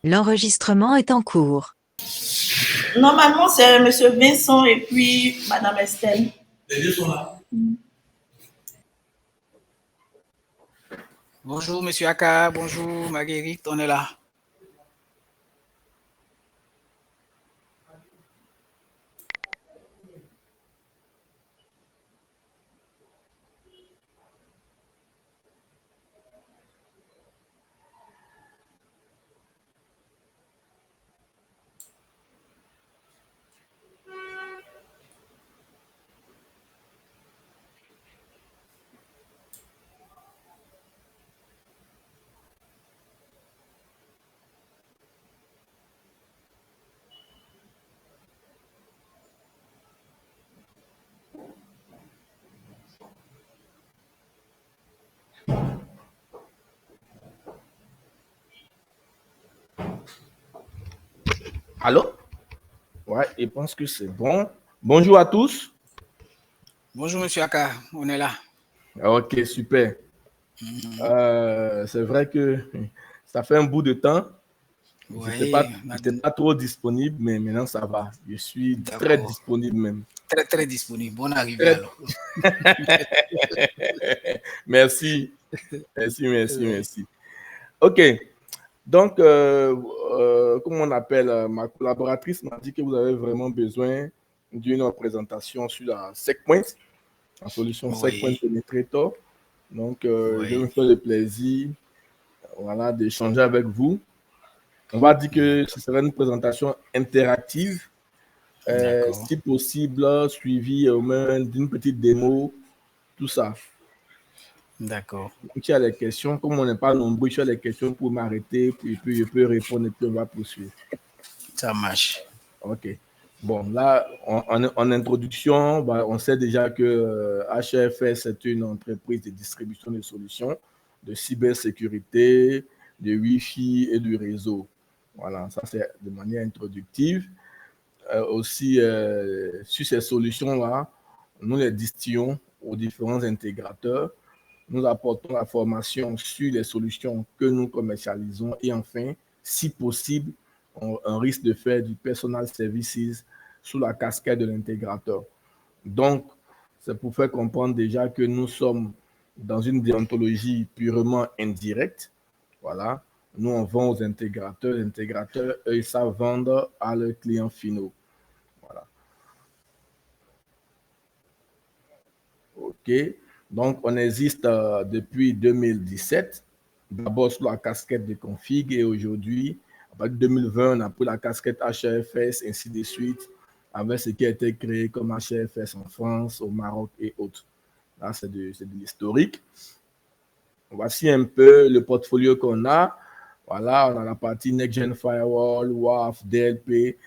L'enregistrement est en cours. Normalement, c'est Monsieur Vincent et puis Madame Estelle. Les deux sont là. Bonjour, Monsieur Aka. Bonjour, Marguerite. On est là. Allô? Ouais, je pense que c'est bon. Bonjour à tous. Bonjour, Monsieur Aka. On est là. Ok, super. C'est vrai que ça fait un bout de temps. Je n'étais pas trop disponible, mais maintenant ça va. Je suis très disponible même. Très, très disponible. Bonne arrivée alors. Merci. Merci. Ok. Donc, comme on appelle, ma collaboratrice m'a dit que vous avez vraiment besoin d'une présentation sur la SecPoint, la solution SecPoint Penetrator. Donc, je me fais le plaisir d'échanger avec vous. On va dire que ce serait une présentation interactive, si possible, suivie au moins d'une petite démo, tout ça. D'accord. Donc, il y a les questions, comme on n'est pas nombreux, il y a les questions pour m'arrêter, puis je peux répondre et puis on va poursuivre. Ça marche. Ok. Bon, là, en introduction, on sait déjà que HFS est une entreprise de distribution de solutions de cybersécurité, de Wi-Fi et du réseau. Voilà, ça c'est de manière introductive. Aussi, sur ces solutions-là, nous les distillons aux différents intégrateurs. Nous apportons la formation sur les solutions que nous commercialisons et enfin, si possible, on risque de faire du personal services sous la casquette de l'intégrateur. Donc, c'est pour faire comprendre déjà que nous sommes dans une déontologie purement indirecte. Voilà. Nous, on vend aux intégrateurs. Les intégrateurs, eux, ils savent vendre à leurs clients finaux. Voilà. OK. Donc, on existe depuis 2017. D'abord sous la casquette de config et aujourd'hui, en 2020, on a pris la casquette HFS, ainsi de suite, avec ce qui a été créé comme HFS en France, au Maroc et autres. Là, c'est de l'historique. Voici un peu le portfolio qu'on a. Voilà, on a la partie Next Gen Firewall, WAF, DLP,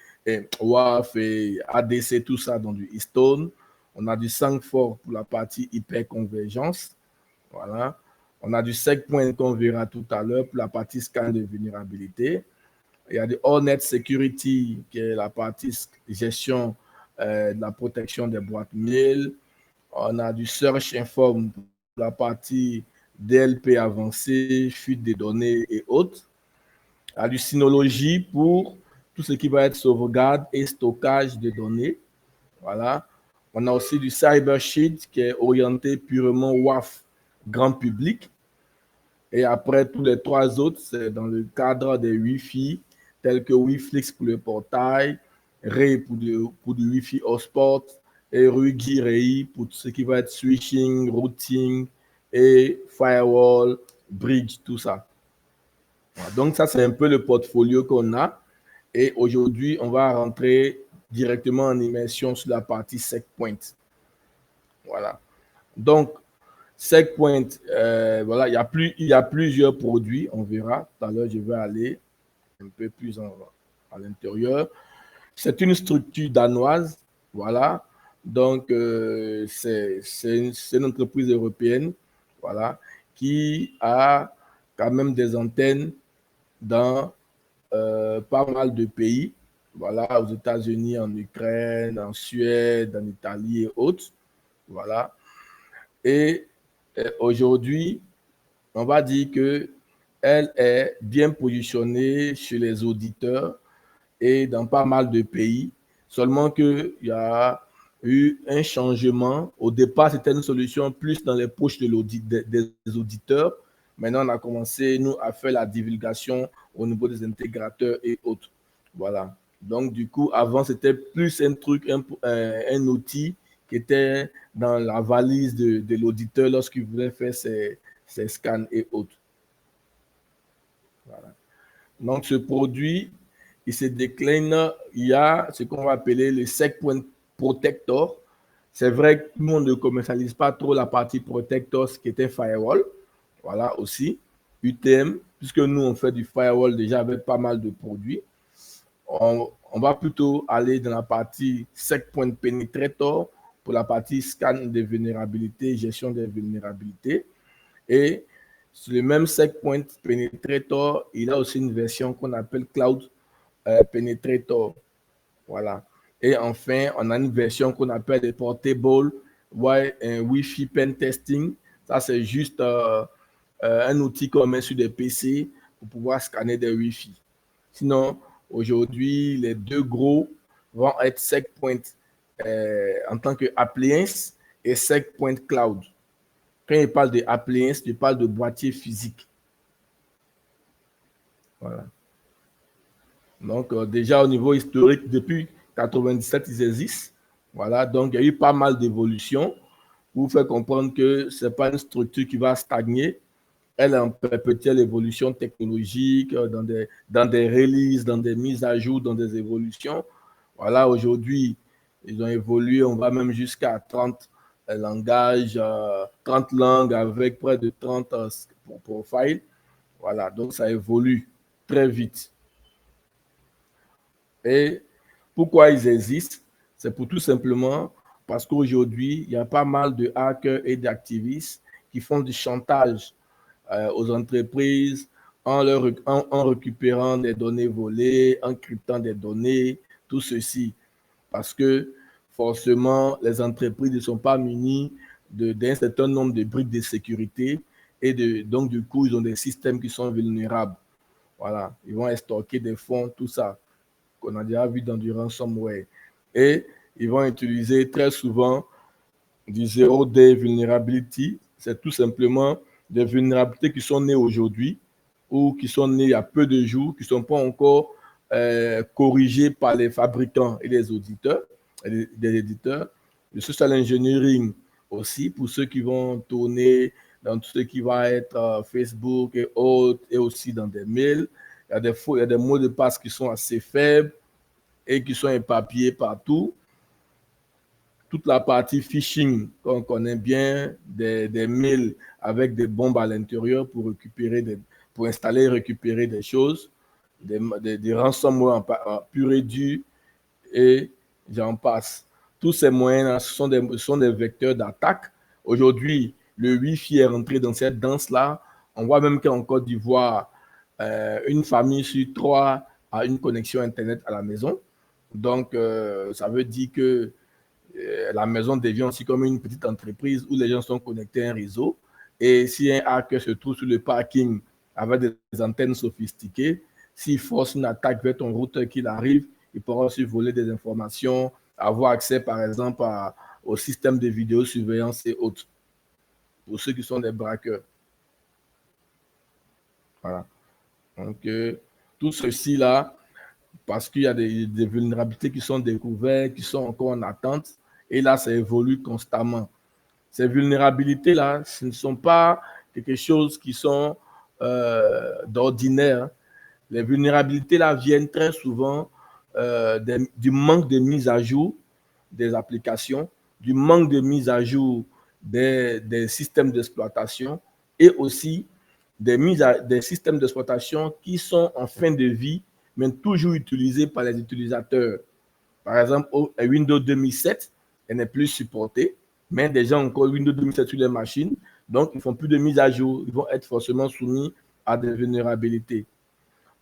WAF et ADC, tout ça dans du Eastone. On a du SANCFOR pour la partie hyperconvergence. Voilà. On a du SecPoint qu'on verra tout à l'heure pour la partie scan de vulnérabilité. Il y a du AllNet Security qui est la partie gestion de la protection des boîtes mail. On a du Search Inform pour la partie DLP avancée, fuite des données et autres. Il y a du Synology pour tout ce qui va être sauvegarde et stockage de données. Voilà. On a aussi du CyberSheet qui est orienté purement WAF grand public. Et après, tous les trois autres, c'est dans le cadre des Wi-Fi, tels que WiFlix pour le portail, Ray pour du Wi-Fi hotspot, et Rugi Ray pour tout ce qui va être switching, routing et firewall, bridge, tout ça. Voilà. Donc, ça, c'est un peu le portfolio qu'on a. Et aujourd'hui, on va rentrer directement en immersion sur la partie SecPoint. Voilà. Donc, SecPoint, voilà, il y a plusieurs produits, on verra. Tout à l'heure, je vais aller un peu plus à l'intérieur. C'est une structure danoise, voilà. Donc, c'est une entreprise européenne, voilà, qui a quand même des antennes dans pas mal de pays, voilà, aux États-Unis, en Ukraine, en Suède, en Italie et autres, voilà. Et aujourd'hui, on va dire que elle est bien positionnée chez les auditeurs et dans pas mal de pays. Seulement qu'il y a eu un changement. Au départ, c'était une solution plus dans les poches des auditeurs. Maintenant, on a commencé, nous, à faire la divulgation au niveau des intégrateurs et autres. Voilà. Donc, du coup, avant, c'était plus un truc, un outil qui était dans la valise de l'auditeur lorsqu'il voulait faire ses scans et autres. Voilà. Donc, ce produit, il se décline, il y a ce qu'on va appeler le SecPoint Protector. C'est vrai que tout le monde ne commercialise pas trop la partie Protector, ce qui était Firewall. Voilà aussi. UTM, puisque nous, on fait du Firewall déjà avec pas mal de produits. On va plutôt aller dans la partie SecPoint Penetrator pour la partie scan des vulnérabilités, gestion des vulnérabilités. Et sur le même SecPoint Penetrator, il y a aussi une version qu'on appelle Cloud Penetrator. Voilà. Et enfin, on a une version qu'on appelle le Portable Wi-Fi Pen Testing. Ça, c'est juste un outil qu'on met sur des PC pour pouvoir scanner des Wi-Fi. Sinon, aujourd'hui, les deux gros vont être SecPoint en tant qu'appliance et SecPoint Cloud. Quand il parle de appliance, il parle de boîtier physique. Voilà. Donc, déjà au niveau historique, depuis 1997, ils existent. Voilà, donc il y a eu pas mal d'évolutions pour faire comprendre que ce n'est pas une structure qui va stagner. Elle est en perpétuelle évolution technologique, dans des releases, dans des mises à jour, dans des évolutions. Voilà, aujourd'hui, ils ont évolué, on va même jusqu'à 30 langages, 30 langues avec près de 30 profiles. Voilà, donc ça évolue très vite. Et pourquoi ils existent? C'est pour tout simplement parce qu'aujourd'hui, il y a pas mal de hackers et d'activistes qui font du chantage aux entreprises en récupérant des données volées, en cryptant des données, tout ceci. Parce que forcément, les entreprises ne sont pas munies d'un certain nombre de briques de sécurité et donc du coup, ils ont des systèmes qui sont vulnérables. Voilà, ils vont stocker des fonds, tout ça qu'on a déjà vu dans du ransomware. Et ils vont utiliser très souvent du zero day vulnerability. C'est tout simplement des vulnérabilités qui sont nées aujourd'hui ou qui sont nées il y a peu de jours, qui ne sont pas encore corrigées par les fabricants et les auditeurs, les éditeurs. Le social engineering aussi, pour ceux qui vont tourner dans tout ce qui va être Facebook et autres, et aussi dans des mails. Il y a des mots de passe qui sont assez faibles et qui sont éparpillés partout. Toute la partie phishing qu'on connaît bien, des mails avec des bombes à l'intérieur pour installer et récupérer des choses, des ransomware en pur et dur, et j'en passe. Tous ces moyens sont des vecteurs d'attaque. Aujourd'hui, le Wi-Fi est rentré dans cette danse-là. On voit même qu'en Côte d'Ivoire, une famille sur 3 a une connexion Internet à la maison. Donc, ça veut dire que la maison devient aussi comme une petite entreprise où les gens sont connectés à un réseau. Et si un hacker se trouve sur le parking avec des antennes sophistiquées, s'il force une attaque vers ton routeur qu'il arrive, il pourra aussi voler des informations, avoir accès par exemple au système de vidéosurveillance et autres, pour ceux qui sont des braqueurs. Voilà. Donc, tout ceci là, parce qu'il y a des vulnérabilités qui sont découvertes, qui sont encore en attente, et là, ça évolue constamment. Ces vulnérabilités-là, ce ne sont pas quelque chose qui sont d'ordinaire. Les vulnérabilités-là viennent très souvent du manque de mise à jour des applications, du manque de mise à jour des systèmes d'exploitation et aussi des systèmes d'exploitation qui sont en fin de vie, mais toujours utilisés par les utilisateurs. Par exemple, Windows 2007, elle n'est plus supportée, mais des gens ont encore Windows 2007 sur les machines, donc ils ne font plus de mise à jour, ils vont être forcément soumis à des vulnérabilités.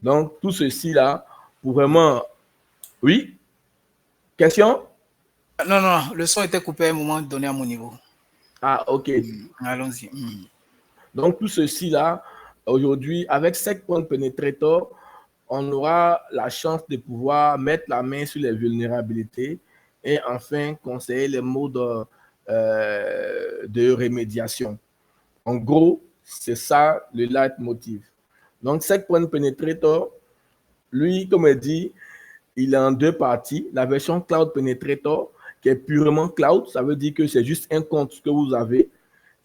Donc, tout ceci-là, pour vraiment... Oui? Question? Non, non, le son était coupé à un moment donné à mon niveau. Ah, ok. Allons-y. Donc, tout ceci-là, aujourd'hui, avec SecPoint Penetrator, on aura la chance de pouvoir mettre la main sur les vulnérabilités et enfin conseiller les modes de rémédiation. En gros, c'est ça le leitmotiv. Donc, SecPoint Penetrator, lui, comme elle dit, il est en deux parties. La version Cloud Penetrator, qui est purement cloud, ça veut dire que c'est juste un compte que vous avez.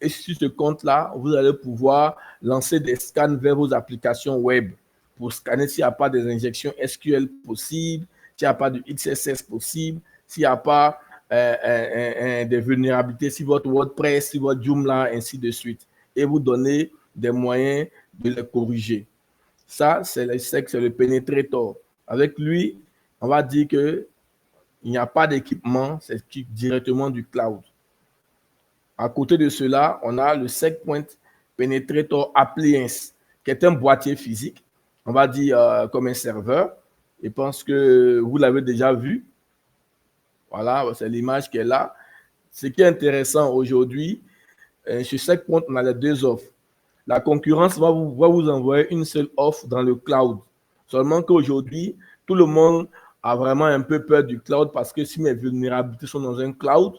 Et sur ce compte-là, vous allez pouvoir lancer des scans vers vos applications web pour scanner s'il n'y a pas des injections SQL possibles, s'il n'y a pas de XSS possible, s'il n'y a pas des vulnérabilités sur votre WordPress, sur votre Joomla, ainsi de suite. Et vous donner des moyens de les corriger. Ça, c'est le Penetrator. Avec lui, on va dire qu'il n'y a pas d'équipement, c'est directement du cloud. À côté de cela, on a le SecPoint Penetrator Appliance, qui est un boîtier physique, on va dire comme un serveur. Je pense que vous l'avez déjà vu. Voilà, c'est l'image qui est là. Ce qui est intéressant aujourd'hui, chez SecPoint, on a les deux offres. La concurrence va vous envoyer une seule offre dans le cloud. Seulement qu'aujourd'hui, tout le monde a vraiment un peu peur du cloud parce que si mes vulnérabilités sont dans un cloud,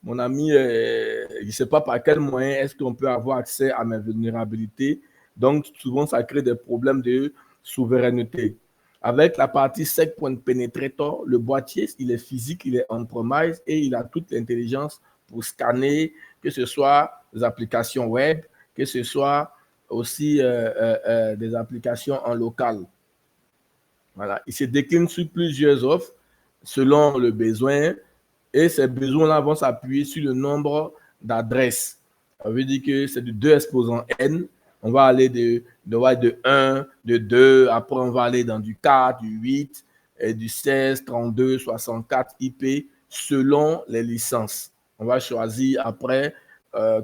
mon ami, je ne sais pas par quel moyen est-ce qu'on peut avoir accès à mes vulnérabilités. Donc, souvent, ça crée des problèmes de souveraineté. Avec la partie SecPoint Penetrator, le boîtier, il est physique, il est on-premise et il a toute l'intelligence pour scanner, que ce soit les applications web, que ce soit aussi des applications en local. Voilà. Il se décline sur plusieurs offres selon le besoin et ces besoins-là vont s'appuyer sur le nombre d'adresses. Ça veut dire que c'est de 2 exposants N. On va aller de 1, de 2, après on va aller dans du 4, du 8, et du 16, 32, 64 IP selon les licences. On va choisir après,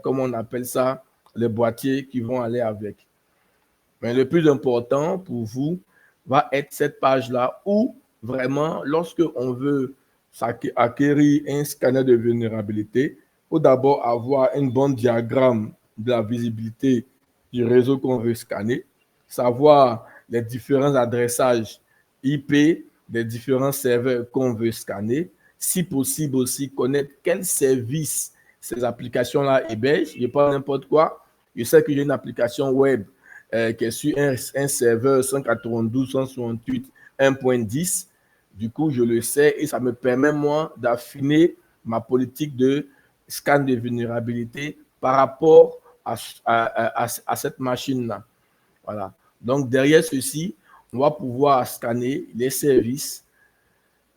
comme on appelle ça, les boîtiers qui vont aller avec. Mais le plus important pour vous va être cette page-là où vraiment, lorsque on veut acquérir un scanner de vulnérabilité, il faut d'abord avoir un bon diagramme de la visibilité du réseau qu'on veut scanner, savoir les différents adressages IP des différents serveurs qu'on veut scanner, si possible aussi connaître quel service ces applications-là hébergent. Je ne sais pas n'importe quoi. Je sais que j'ai une application web qui est sur un serveur 192.168.1.10. Du coup, je le sais et ça me permet, moi, d'affiner ma politique de scan de vulnérabilité par rapport à cette machine-là. Voilà. Donc, derrière ceci, on va pouvoir scanner les services,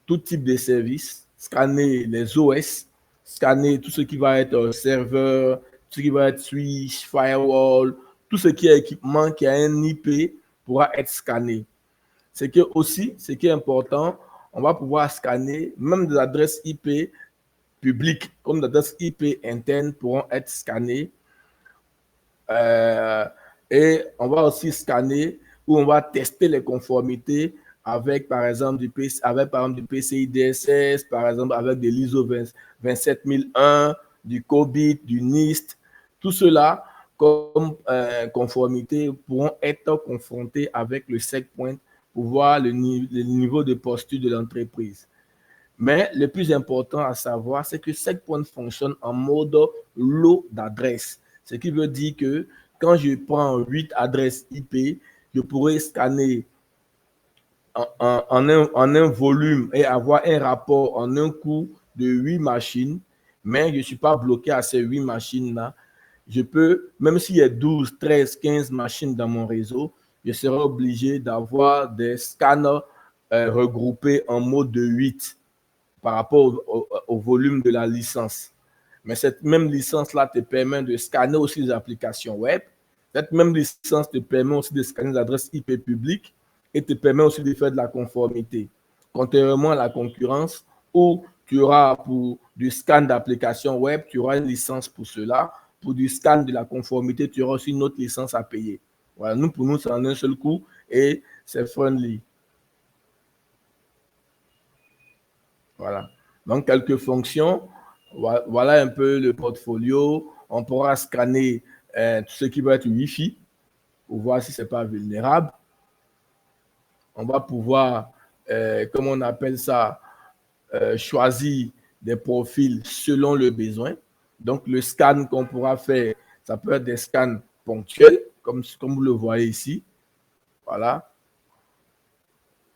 tout type de services, scanner les OS, scanner tout ce qui va être serveur, tout ce qui va être switch, firewall, tout ce qui est équipement qui a un IP pourra être scanné. Ce qui est important, on va pouvoir scanner même des adresses IP publiques comme des adresses IP internes pourront être scannées. Et on va aussi scanner où on va tester les conformités avec, par exemple, du PCI DSS, par exemple, avec de l'ISO 27001, du COBIT, du NIST. Tout cela, comme conformité, pourront être confrontés avec le SecPoint pour voir le niveau de posture de l'entreprise. Mais le plus important à savoir, c'est que SecPoint fonctionne en mode lot d'adresses. Ce qui veut dire que quand je prends 8 adresses IP, je pourrais scanner en un volume et avoir un rapport en un coup de 8 machines, mais je ne suis pas bloqué à ces 8 machines-là. Je peux, même s'il y a 12, 13, 15 machines dans mon réseau, je serai obligé d'avoir des scanners regroupés en mode de 8 par rapport au volume de la licence. Mais cette même licence-là te permet de scanner aussi les applications web. Cette même licence te permet aussi de scanner les adresses IP publiques et te permet aussi de faire de la conformité. Contrairement à la concurrence, où tu auras pour du scan d'applications web, tu auras une licence pour cela. Pour du scan de la conformité, tu auras aussi une autre licence à payer. Voilà, pour nous, c'est en un seul coup et c'est friendly. Voilà. Donc, quelques fonctions. Voilà un peu le portfolio. On pourra scanner tout ce qui va être Wi-Fi. pour voir si ce n'est pas vulnérable. On va pouvoir, comment on appelle ça, choisir des profils selon le besoin. Donc, le scan qu'on pourra faire, ça peut être des scans ponctuels, comme vous le voyez ici. Voilà.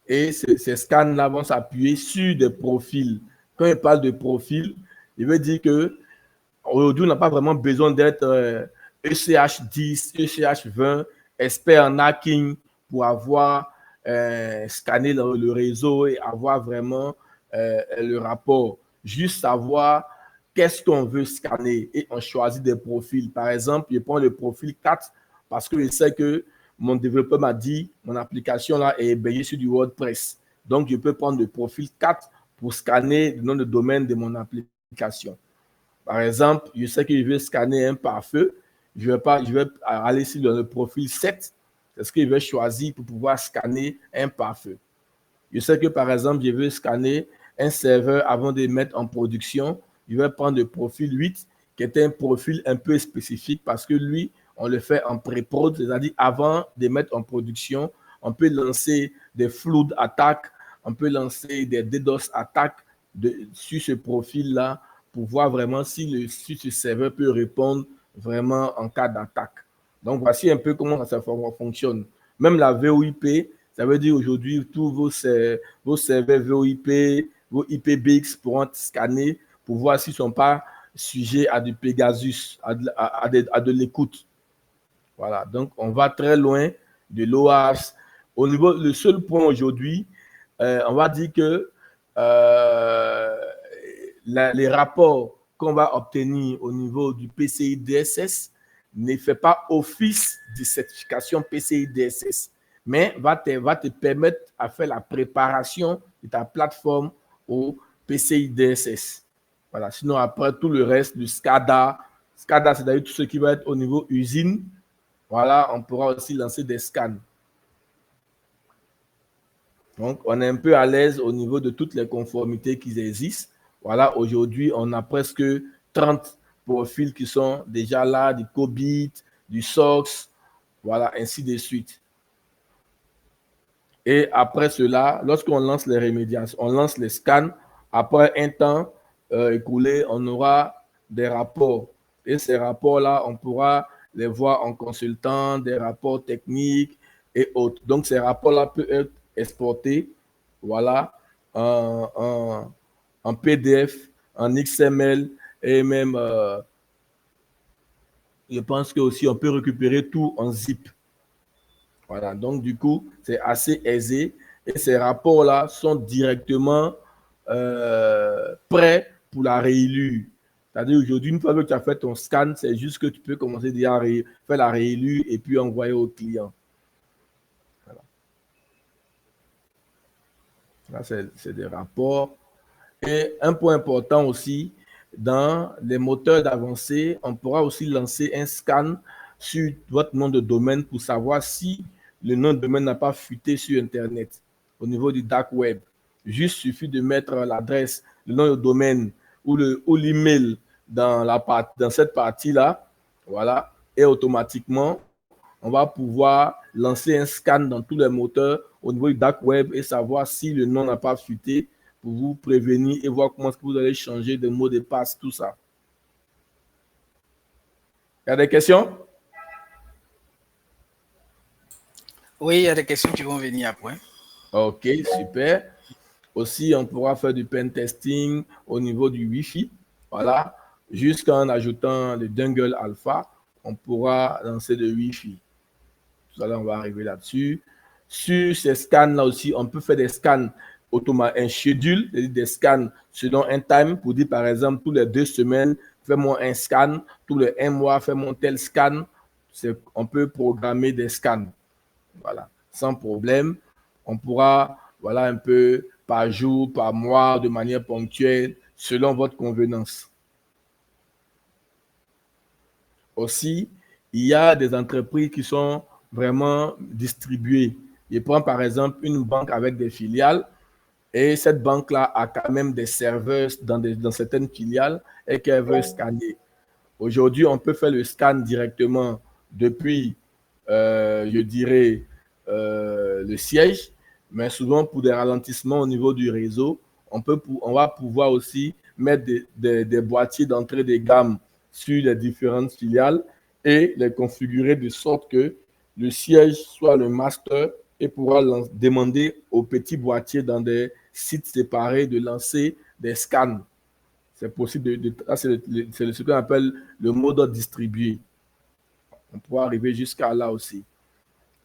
Et ces scans-là vont s'appuyer sur des profils. Quand il parle de profil, il veut dire qu'aujourd'hui, on n'a pas vraiment besoin d'être ECH 10, ECH 20, expert en hacking pour avoir scanné le réseau et avoir vraiment le rapport. Juste savoir qu'est-ce qu'on veut scanner et on choisit des profils. Par exemple, je prends le profil 4 parce que je sais que mon développeur m'a dit mon application là est hébergée sur du WordPress. Donc, je peux prendre le profil 4 pour scanner le nom de domaine de mon application. Par exemple, je sais que je veux scanner un pare-feu. Je vais aller sur le profil 7. C'est ce que je vais choisir pour pouvoir scanner un pare-feu. Je sais que, par exemple, je veux scanner un serveur avant de le mettre en production. Je vais prendre le profil 8, qui est un profil un peu spécifique parce que lui, on le fait en pré-prod, c'est-à-dire avant de mettre en production, on peut lancer des flood attaques, on peut lancer des DDoS attaques sur ce profil-là pour voir vraiment si ce serveur peut répondre vraiment en cas d'attaque. Donc, voici un peu comment ça fonctionne. Même la VOIP, ça veut dire aujourd'hui, tous vos serveurs VOIP, vos IPBX pourront être scannés pour voir s'ils ne sont pas sujets à du Pegasus, à de l'écoute. Voilà, donc on va très loin de l'OAS. Au niveau, le seul point aujourd'hui, on va dire que les rapports qu'on va obtenir au niveau du PCI DSS ne fait pas office de certification PCI DSS, mais va te permettre à faire la préparation de ta plateforme au PCI DSS. Voilà, sinon après tout le reste du SCADA, SCADA c'est d'ailleurs tout ce qui va être au niveau usine. Voilà, on pourra aussi lancer des scans. Donc, on est un peu à l'aise au niveau de toutes les conformités qui existent. Voilà, aujourd'hui, on a presque 30 profils qui sont déjà là, du COBIT, du SOX, voilà, ainsi de suite. Et après cela, lorsqu'on lance les remédiations, on lance les scans, après un temps écoulé, on aura des rapports. Et ces rapports-là, on pourra les voir en consultant, des rapports techniques et autres. Donc, ces rapports-là peuvent être exportés, voilà, en PDF, en XML et même, je pense que aussi on peut récupérer tout en zip. Voilà, donc du coup, c'est assez aisé et ces rapports-là sont directement prêts pour la réélue. C'est-à-dire aujourd'hui, une fois que tu as fait ton scan, c'est juste que tu peux commencer déjà à faire la réélue et puis envoyer au client. Voilà. Là, c'est des rapports. Et un point important aussi, dans les moteurs d'avancée, on pourra aussi lancer un scan sur votre nom de domaine pour savoir si le nom de domaine n'a pas fuité sur Internet au niveau du dark web. Juste suffit de mettre l'adresse, le nom de domaine ou l'email dans cette partie-là, voilà, et automatiquement, on va pouvoir lancer un scan dans tous les moteurs au niveau du dark web et savoir si le nom n'a pas fuité pour vous prévenir et voir comment est-ce que vous allez changer de mot de passe, tout ça. Il y a des questions? Oui, il y a des questions qui vont venir après. Ok, super. Aussi, on pourra faire du pen testing au niveau du Wi-Fi. Voilà. Jusqu'en ajoutant le Dongle Alpha, on pourra lancer le Wi-Fi. Tout à l'heure, on va arriver là-dessus. Sur ces scans-là aussi, on peut faire des scans automatiques, un schedule, c'est-à-dire des scans selon un time pour dire, par exemple, tous les 2 semaines, fais-moi un scan. Tous les 1 mois, fais-moi tel scan. On peut programmer des scans. Voilà, sans problème. On pourra, voilà, un peu par jour, par mois, de manière ponctuelle, selon votre convenance. Aussi, il y a des entreprises qui sont vraiment distribuées. Je prends par exemple une banque avec des filiales et cette banque-là a quand même des serveurs dans certaines filiales et qu'elle veut scanner. Aujourd'hui, on peut faire le scan directement depuis je dirais, le siège, mais souvent pour des ralentissements au niveau du réseau, on va pouvoir aussi mettre des boîtiers d'entrée de gamme sur les différentes filiales et les configurer de sorte que le siège soit le master et pourra demander aux petits boîtiers dans des sites séparés de lancer des scans. C'est possible c'est ce qu'on appelle le mode distribué. On pourra arriver jusqu'à là aussi.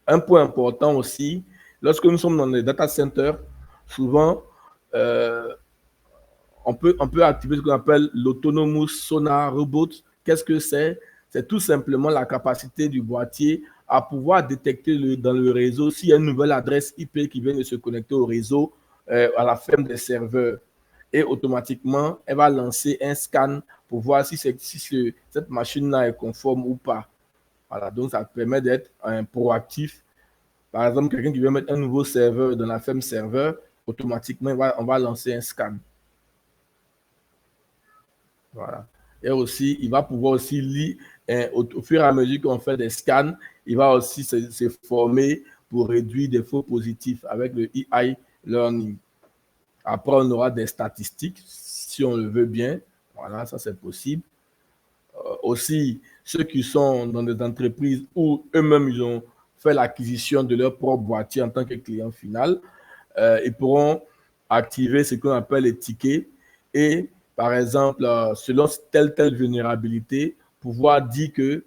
Un point important aussi, lorsque nous sommes dans les data centers, souvent, on peut activer ce qu'on appelle l'autonomous sonar robot. Qu'est-ce que c'est? C'est tout simplement la capacité du boîtier à pouvoir détecter dans le réseau s'il y a une nouvelle adresse IP qui vient de se connecter au réseau à la ferme des serveurs. Et automatiquement, elle va lancer un scan pour voir si cette machine-là est conforme ou pas. Voilà, donc ça permet d'être proactif. Par exemple, quelqu'un qui veut mettre un nouveau serveur dans la ferme serveur, automatiquement, on va lancer un scan. Voilà. Et aussi, il va pouvoir aussi lire, au fur et à mesure qu'on fait des scans, il va aussi se former pour réduire des faux positifs avec le AI Learning. Après, on aura des statistiques, si on le veut bien. Voilà, ça c'est possible. Aussi, ceux qui sont dans des entreprises où eux-mêmes, ils ont fait l'acquisition de leur propre boîtier en tant que client final, ils pourront activer ce qu'on appelle les tickets et, par exemple, selon telle vulnérabilité, pouvoir dire que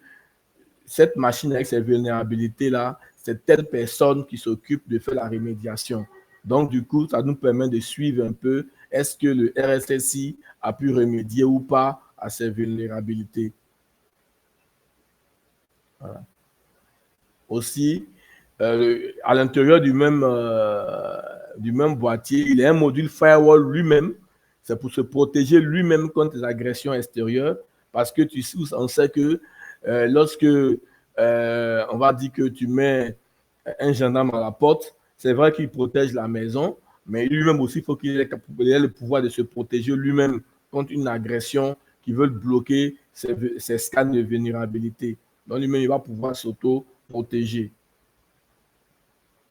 cette machine avec ces vulnérabilités-là, c'est telle personne qui s'occupe de faire la remédiation. Donc, du coup, ça nous permet de suivre un peu est-ce que le RSSI a pu remédier ou pas à ces vulnérabilités. Voilà. Aussi, à l'intérieur du même boîtier, il y a un module firewall lui-même. C'est pour se protéger lui-même contre les agressions extérieures. Parce que on sait que lorsque on va dire que tu mets un gendarme à la porte, c'est vrai qu'il protège la maison, mais lui-même aussi, il faut qu'il ait le pouvoir de se protéger lui-même contre une agression qui veut bloquer ses scans de vulnérabilité. Donc lui-même, il va pouvoir s'auto-protéger.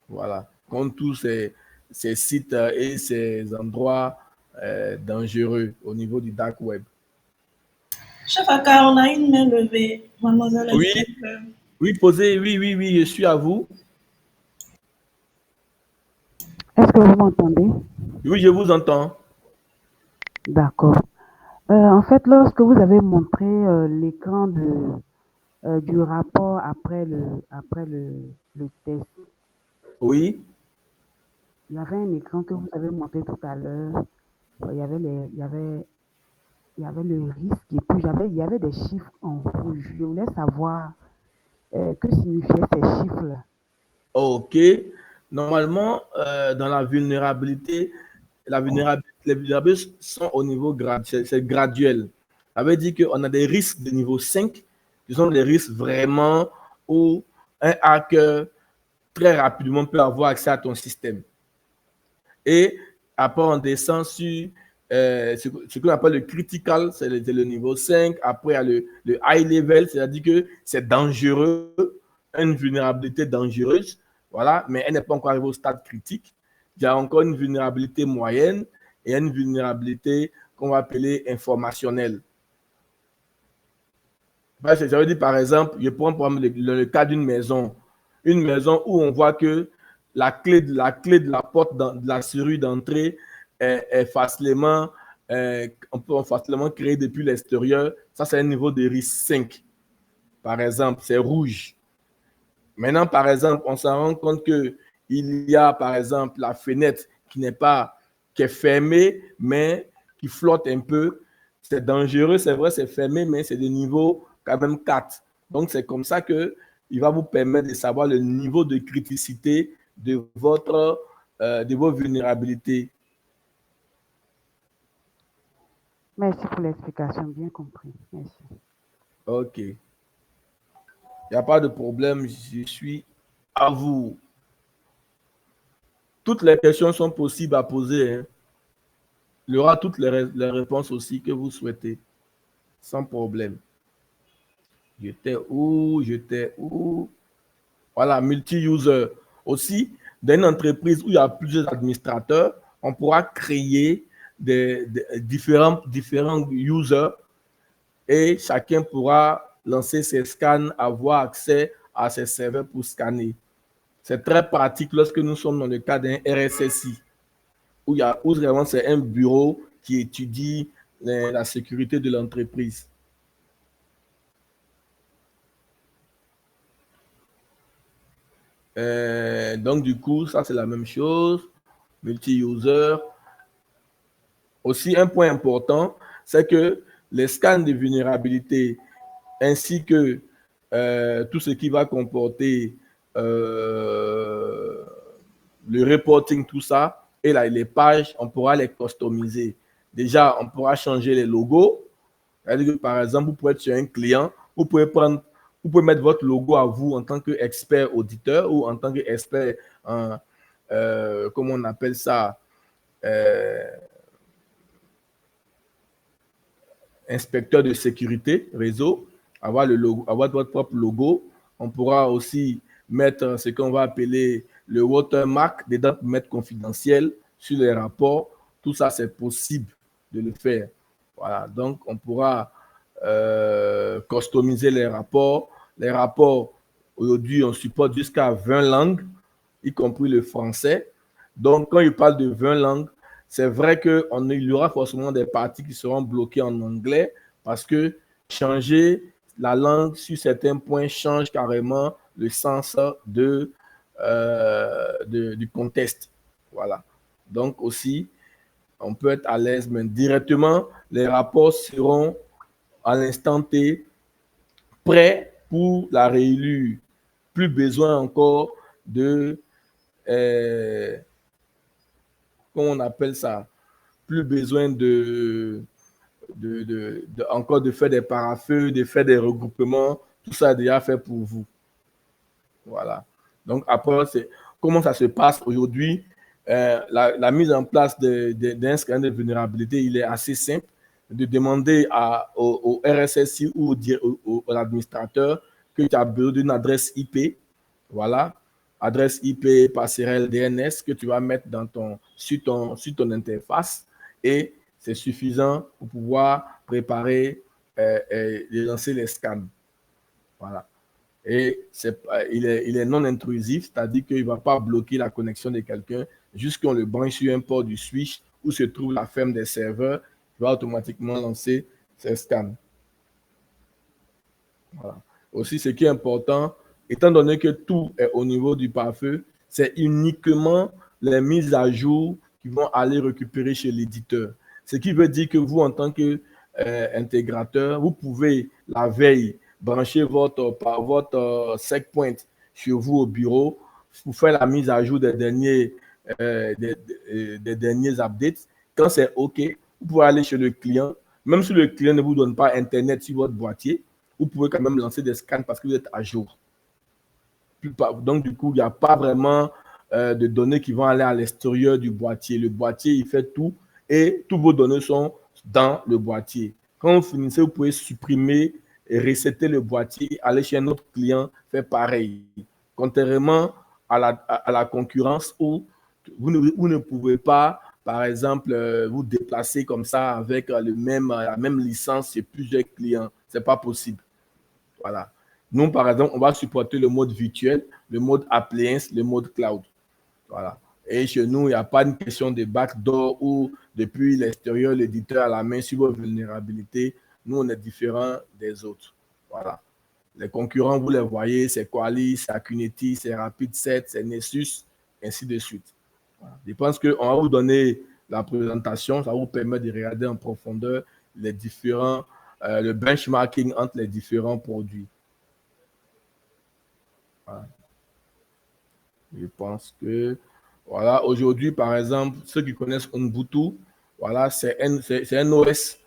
Voilà. Contre tous ces sites et ces endroits dangereux au niveau du dark web. Chef Aka, on a une main levée. Mademoiselle. Oui, oui, posez, oui, je suis à vous. Est-ce que vous m'entendez? Oui, je vous entends. D'accord. En fait, lorsque vous avez montré l'écran du rapport après le test, oui, il y avait un écran que vous avez montré tout à l'heure. Il y avait le risque et puis il y avait des chiffres en rouge. Je voulais savoir que signifiaient ces chiffres-là. OK. Normalement, dans la vulnérabilité, les vulnérabilités sont au niveau graduel. C'est graduel. Ça veut dire qu'on a des risques de niveau 5 qui sont des risques vraiment où un hacker très rapidement peut avoir accès à ton système. Et après, on descend sur ce qu'on appelle le critical, c'est le niveau 5. Après, il y a le high level, c'est-à-dire que c'est dangereux, une vulnérabilité dangereuse, voilà, mais elle n'est pas encore arrivée au stade critique. Il y a encore une vulnérabilité moyenne et une vulnérabilité qu'on va appeler informationnelle. Ça veut dire, par exemple, je prends pour exemple le cas d'une maison. Une maison où on voit que la clé de la porte de la serrure d'entrée est facilement, on peut facilement créer depuis l'extérieur. Ça, c'est un niveau de risque 5. Par exemple, c'est rouge. Maintenant, par exemple, on s'en rend compte qu'il y a, par exemple, la fenêtre qui est fermée, mais qui flotte un peu. C'est dangereux, c'est vrai, c'est fermé, mais c'est de niveau quand même 4. Donc, c'est comme ça qu'il va vous permettre de savoir le niveau de criticité de vos vulnérabilités. Merci pour l'explication, bien compris. Merci. OK. Il n'y a pas de problème, je suis à vous. Toutes les questions sont possibles à poser. Hein. Il y aura toutes les réponses aussi que vous souhaitez, sans problème. J'étais où? Voilà, multi-user. Aussi, dans une entreprise où il y a plusieurs administrateurs, on pourra créer des différents users et chacun pourra lancer ses scans, avoir accès à ses serveurs pour scanner. C'est très pratique lorsque nous sommes dans le cas d'un RSSI, où vraiment c'est un bureau qui étudie la sécurité de l'entreprise. Donc, du coup, ça, c'est la même chose. Multi-user. Aussi, un point important, c'est que les scans de vulnérabilité ainsi que tout ce qui va comporter le reporting, tout ça, et là, les pages, on pourra les customiser. Déjà, on pourra changer les logos. C'est-à-dire que, par exemple, vous pouvez être sur un client, vous pouvez mettre votre logo à vous en tant qu'expert auditeur ou en tant qu'expert, comment on appelle ça, inspecteur de sécurité réseau, avoir votre propre logo. On pourra aussi mettre ce qu'on va appeler le watermark, des dates mettre confidentielles sur les rapports. Tout ça, c'est possible de le faire. Voilà, donc on pourra customiser les rapports. Les rapports, aujourd'hui, on supporte jusqu'à 20 langues, y compris le français. Donc, quand il parle de 20 langues, c'est vrai qu'il y aura forcément des parties qui seront bloquées en anglais parce que changer la langue sur certains points change carrément le sens du contexte. Voilà. Donc aussi, on peut être à l'aise, mais directement, les rapports seront à l'instant T prêts pour la réélure. Plus besoin encore de comment on appelle ça, plus besoin encore de faire des parafeux, de faire des regroupements, tout ça est déjà fait pour vous. Voilà. Donc après, comment ça se passe aujourd'hui? La mise en place d'un scanner de vulnérabilité, il est assez simple de demander au RSSI ou à l'administrateur que tu as besoin d'une adresse IP. Voilà. Adresse IP passerelle DNS que tu vas mettre sur ton interface et c'est suffisant pour pouvoir préparer et lancer les scans. Voilà. Et il est non intrusif, c'est-à-dire qu'il ne va pas bloquer la connexion de quelqu'un juste qu'on le branche sur un port du switch où se trouve la ferme des serveurs, il va automatiquement lancer ses scans. Voilà. Aussi, ce qui est important, étant donné que tout est au niveau du pare-feu, c'est uniquement les mises à jour qui vont aller récupérer chez l'éditeur. Ce qui veut dire que vous, en tant qu'intégrateur, vous pouvez la veille brancher votre checkpoint chez vous au bureau pour faire la mise à jour des derniers updates. Quand c'est OK, vous pouvez aller chez le client. Même si le client ne vous donne pas Internet sur votre boîtier, vous pouvez quand même lancer des scans parce que vous êtes à jour. Donc, du coup, il n'y a pas vraiment de données qui vont aller à l'extérieur du boîtier. Le boîtier, il fait tout et toutes vos données sont dans le boîtier. Quand vous finissez, vous pouvez supprimer et resetter le boîtier, aller chez un autre client, faire pareil. Contrairement à la concurrence où vous ne pouvez pas, par exemple, vous déplacer comme ça avec la même licence chez plusieurs clients. Ce n'est pas possible. Voilà. Nous, par exemple, on va supporter le mode virtuel, le mode appliance, le mode cloud. Voilà. Et chez nous, il n'y a pas une question de backdoor ou depuis l'extérieur, l'éditeur à la main sur vos vulnérabilités. Nous, on est différents des autres. Voilà. Les concurrents, vous les voyez, c'est Qualys, c'est Acuity, c'est Rapid7, c'est Nessus, ainsi de suite. Voilà. Je pense qu'on va vous donner la présentation, ça va vous permettre de regarder en profondeur les différents, le benchmarking entre les différents produits. Voilà. Je pense que, voilà, aujourd'hui, par exemple, ceux qui connaissent Ubuntu, voilà, c'est un OS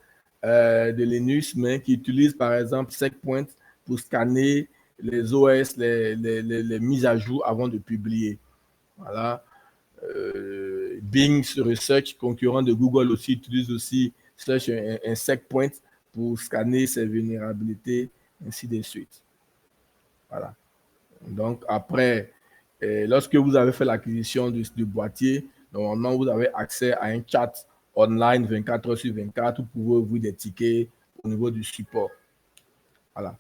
de Linux, mais qui utilise, par exemple, Checkpoint pour scanner les OS, les mises à jour avant de publier. Voilà. Bing Research, concurrent de Google aussi, utilise aussi un Checkpoint pour scanner ses vulnérabilités, ainsi de suite. Voilà. Donc, après, lorsque vous avez fait l'acquisition du boîtier, normalement, vous avez accès à un chat online 24 heures sur 24 où vous pouvez ouvrir des tickets au niveau du support. Voilà.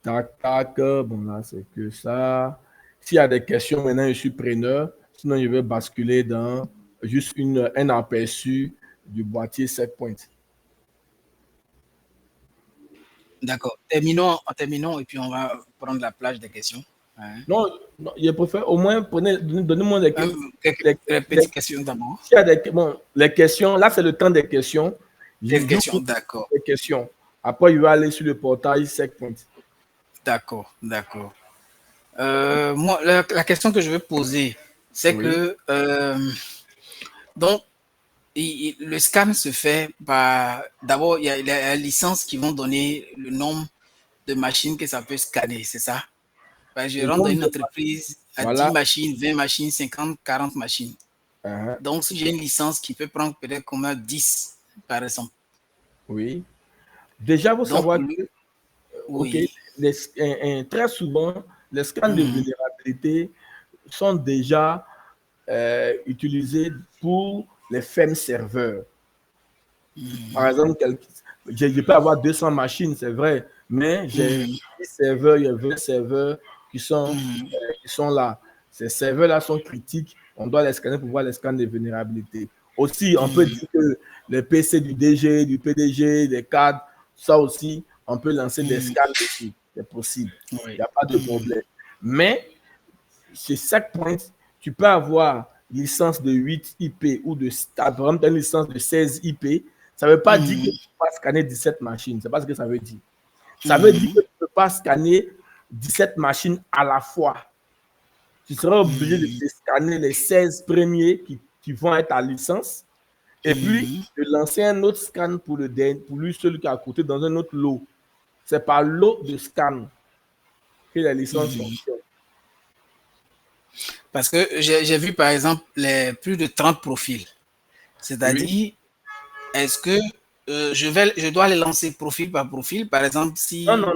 Tac, tac. Bon, là, c'est que ça. S'il y a des questions, maintenant, je suis preneur. Sinon, je vais basculer dans juste un aperçu du boîtier 7 points. D'accord. Terminons et puis on va prendre la plage des questions. Hein. Non, je préfère au moins donnez-moi des petites questions d'abord. S'il y a les questions, là, c'est le temps des questions. Les questions, d'accord. Les questions. Après, je vais aller sur le portail 7 points. D'accord, d'accord. Moi, la question que je vais poser, c'est que donc, le scan se fait par... D'abord, il y a la licence qui vont donner le nombre de machines que ça peut scanner, c'est ça? Je rentre dans une entreprise à 10 machines, 20 machines, 50, 40 machines. Donc, si j'ai une licence qui peut prendre peut-être comme 10, par exemple. Oui. Déjà, vous savez que très souvent, les scans de vulnérabilité sont déjà utilisés pour les fermes serveurs. Par exemple, je peux avoir 200 machines, c'est vrai, mais j'ai 10 serveurs, il y a 20 serveurs qui sont là. Ces serveurs-là sont critiques. On doit les scanner pour voir les scans de vulnérabilité. Aussi, on peut dire que les PC du DG, du PDG, des cadres, ça aussi, on peut lancer des scans dessus. C'est possible. Il n'y a pas de problème. Mais, chez chaque point, tu peux avoir une licence de 8 IP ou par exemple, une licence de 16 IP. Ça ne veut pas dire que tu ne peux pas scanner 17 machines. Ce n'est pas ce que ça veut dire. Ça veut dire que tu ne peux pas scanner 17 machines à la fois. Tu seras obligé de scanner les 16 premiers qui vont être à licence et puis de lancer un autre scan pour lui, celui qui est à côté, dans un autre lot. C'est par lot de scan que les licences fonctionnent. Parce que j'ai vu, par exemple, plus de 30 profils. C'est-à-dire, est-ce que je dois les lancer profil par profil, par exemple, si... Non.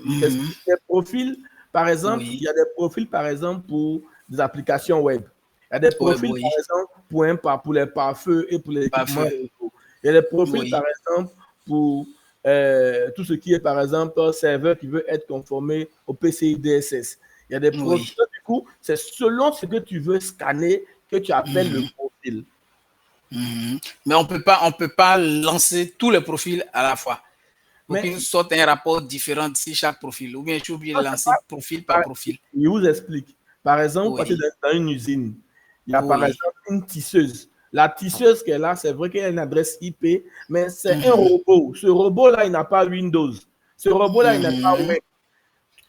Les profils, par exemple, il y a des profils, par exemple, pour des applications web. Il y a des profils, par exemple, pour les pare-feux et pour les équipements. Il y a des profils, par exemple, pour tout ce qui est, par exemple, serveur qui veut être conformé au PCI DSS. Il y a des profils, du coup, c'est selon ce que tu veux scanner que tu appelles le profil. Mais on peut pas lancer tous les profils à la fois. Pour qu'il sorte un rapport différent de chaque profil. Ou bien je suis obligé de lancer profil par profil. Je vous explique. Par exemple, dans une usine, il y a par exemple une tisseuse. La tisseuse qui est là, c'est vrai qu'il y a une adresse IP, mais c'est un robot. Ce robot-là, il n'a pas Windows. Ce robot-là, il n'a pas web.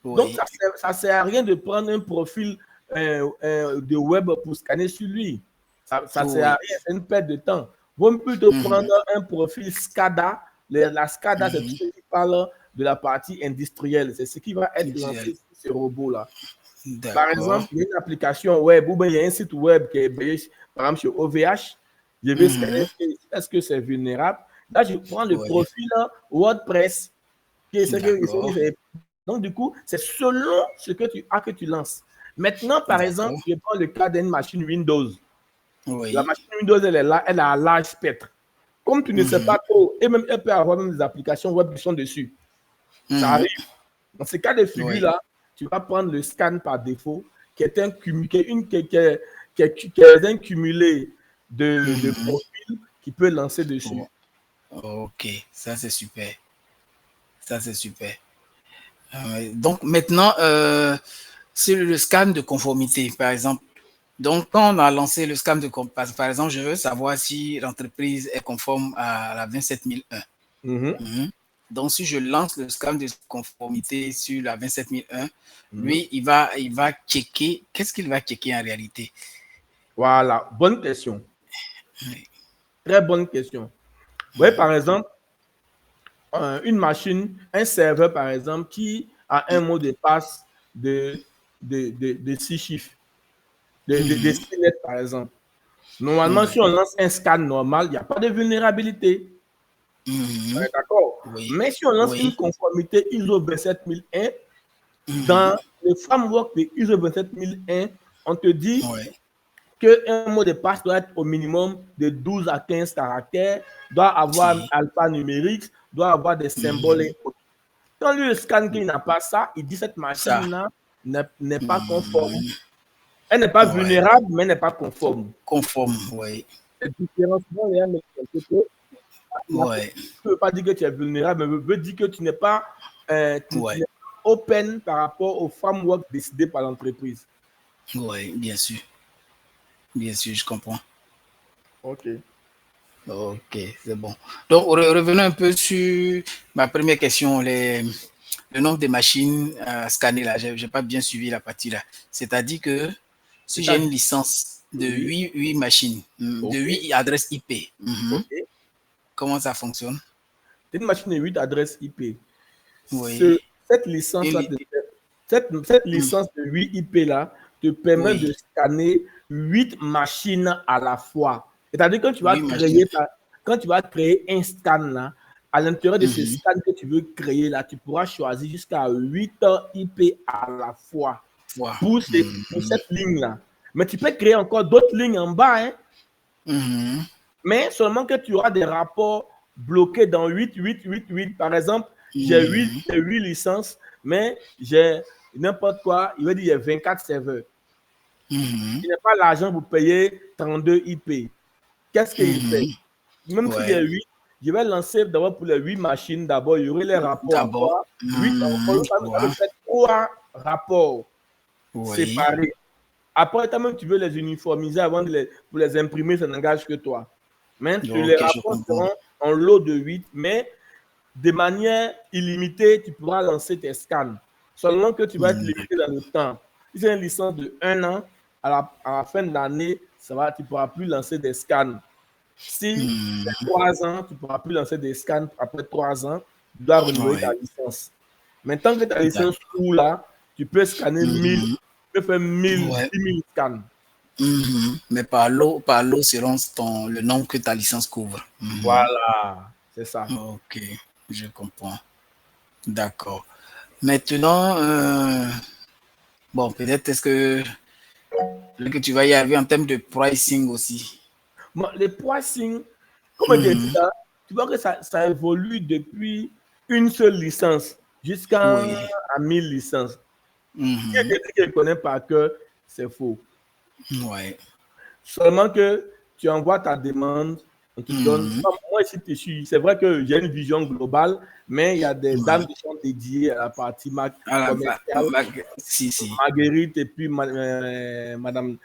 Donc, ça ne sert à rien de prendre un profil de web pour scanner sur lui. Ça ne sert à rien, c'est une perte de temps. Vaut mieux plutôt prendre un profil SCADA. La SCADA, c'est tout ce qui parle de la partie industrielle. C'est ce qui va être lancé sur ce robot-là. Par exemple, il y a une application web ou bien il y a un site web qui est basé, par exemple, sur OVH. Je vais scanner, est-ce que c'est vulnérable? Là, je prends le profil WordPress. Donc, du coup, c'est selon ce que tu as que tu lances. Maintenant, par exemple, je prends le cas d'une machine Windows. La machine Windows, elle est là, elle a un large spectre. Comme tu ne sais pas trop, et même elle peut avoir même des applications web qui sont dessus. Ça arrive. Dans ce cas de figure-là, tu vas prendre le scan par défaut, qui est un cumulé de profils qui peut lancer dessus. Ok, ça c'est super. Ça c'est super. Donc maintenant, c'est le scan de conformité, par exemple. Donc, quand on a lancé le scan de conformité, par exemple, je veux savoir si l'entreprise est conforme à la 27001. Donc, si je lance le scan de conformité sur la 27001, lui, il va checker. Qu'est-ce qu'il va checker en réalité? Voilà, bonne question. Très bonne question. Vous voyez, par exemple, une machine, un serveur, par exemple, qui a un mot de passe de 6 chiffres. Des 6 lettres, par exemple. Normalement, si on lance un scan normal, il n'y a pas de vulnérabilité. Ouais, d'accord. Oui. Mais si on lance Oui. une conformité ISO 27001, Mhm. dans le framework de ISO 27001, on te dit Ouais. qu'un mot de passe doit être au minimum de 12 à 15 caractères, doit avoir Si. alphanumérique, doit avoir des symboles et autres. Quand lui, le scan qu'il n'a pas ça, il dit cette Ça. machine-là n'est pas conforme. Mhm. Elle n'est pas Ouais. vulnérable, mais elle n'est pas conforme. Conforme, oui. C'est différent. Souvent, les gens me disent que Ouais. ne veut pas dire que tu es vulnérable, mais veut dire que tu n'es pas, tu Ouais. n'es pas open par rapport au framework décidé par l'entreprise. Oui, bien sûr. Bien sûr, je comprends. OK. Ok, c'est bon. Donc, revenons un peu sur ma première question, le nombre de machines à scanner là. Je n'ai pas bien suivi la partie là. C'est-à-dire que si j'ai une licence de Oui. 8 machines, OK. de 8 adresses IP, OK. comment ça fonctionne? C'est une machine de 8 adresses IP. Oui. Cette licence-là, Une- cette licence de 8 IP-là te permet Oui. de scanner 8 machines à la fois. C'est-à-dire que 8 machines. quand tu vas créer un scan là, à l'intérieur de ce Mhm. scan que tu veux créer là, tu pourras choisir jusqu'à 8 IP à la fois Wow. pour cette ligne-là. Mais tu peux créer encore d'autres lignes en bas, hein, Mhm. mais seulement que tu auras des rapports bloqués dans 8, 8, 8, 8. Par exemple, j'ai 8 licences, mais j'ai n'importe quoi. Il veut dire qu'il y a 24 serveurs. Mhm. Il n'a pas l'argent pour payer 32 IP. Qu'est-ce qu'il fait? Même si j'ai Ouais. 8, je vais lancer d'abord pour les 8 machines. D'abord, il y aurait les rapports D'abord. encore. 8 encore. Ça me fait 3 rapports Oui. séparés. Après, toi-même, tu veux les uniformiser avant pour les imprimer, ça n'engage que toi. Mais les Ok, je rapports comprends. seront en lot de 8, mais de manière illimitée, tu pourras lancer tes scans. Seulement que tu vas être limité dans le temps. Si c'est une licence de 1 an, à la fin de l'année, tu ne pourras plus lancer des scans. Si c'est 3 ans, tu ne pourras plus lancer des scans après 3 ans. Tu dois renouveler ta Ouais. licence. Maintenant que ta licence D'accord. court là, tu peux scanner 1000, tu peux faire 1000, Ouais. 10 000 scans. Mais par lot selon le nombre que ta licence couvre. Voilà, c'est ça. Ok, je comprends. D'accord. Maintenant, bon, peut-être est-ce que tu vas y arriver en termes de pricing aussi. Bon, les pricing, comme je t'ai dit là, tu vois que ça évolue depuis une seule licence jusqu'à Oui. 1000 licences. Si Mhm. je ne connais par cœur, c'est faux. Ouais. Seulement que tu envoies ta demande, on te donne. Moi, ici, c'est vrai que j'ai une vision globale, mais il y a des dames qui sont dédiées à la partie commerciale. Si. Marguerite et puis Madame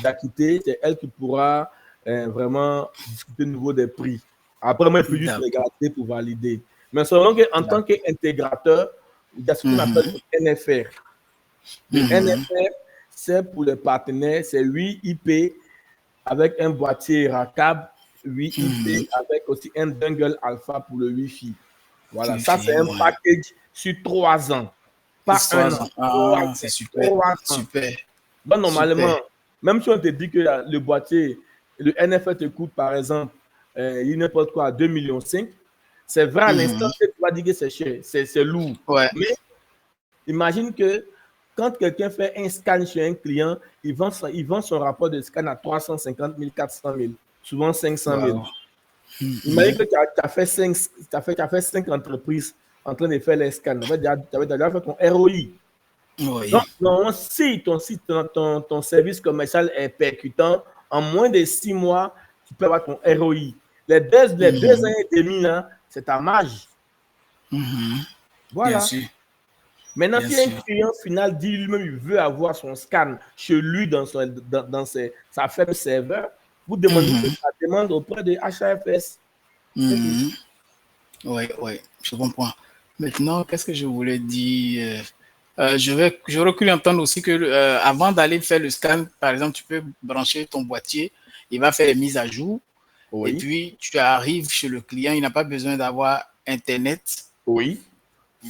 Dakité, c'est elle qui pourra vraiment discuter au niveau des prix. Après, moi, je peux juste D'accord. regarder pour valider. Mais seulement qu'en tant qu'intégrateur, il y a ce qu'on appelle le NFR. Le NFR, c'est pour les partenaires, c'est 8 IP avec un boîtier rackable, 8 IP avec aussi un dongle alpha pour le Wi-Fi. Voilà, ça c'est un package sur 3 ans, pas 1 an. 3 ans. Ah, c'est super. 3 ans. Super. Donc, normalement, Super. même si on te dit que le boîtier, le NFR te coûte par exemple, n'importe quoi, 2,5 millions, c'est vrai à l'instant que tu vas dire que c'est cher, c'est lourd. Ouais. Mais imagine que quand quelqu'un fait un scan chez un client, il vend son rapport de scan à 350 000, 400 000, souvent 500 000. Wow. Imagine que tu as fait 5 entreprises en train de faire les scans. Tu avais déjà fait ton ROI. Oui. Donc, non, si ton service commercial est percutant, en moins de 6 mois, tu peux avoir ton ROI. Les 2 ans et demi, là, c'est ta marge. Bien Voilà. sûr. Maintenant, Bien si un sûr. client final dit lui-même il veut avoir son scan chez lui dans sa ferme serveur, vous demandez sa demande auprès de HAFS. Oui, je comprends. Maintenant, qu'est-ce que je voulais dire? J'aurais cru entendre aussi que avant d'aller faire le scan, par exemple, tu peux brancher ton boîtier, il va faire les mises à jour, Oui. et puis tu arrives chez le client, il n'a pas besoin d'avoir Internet. Oui.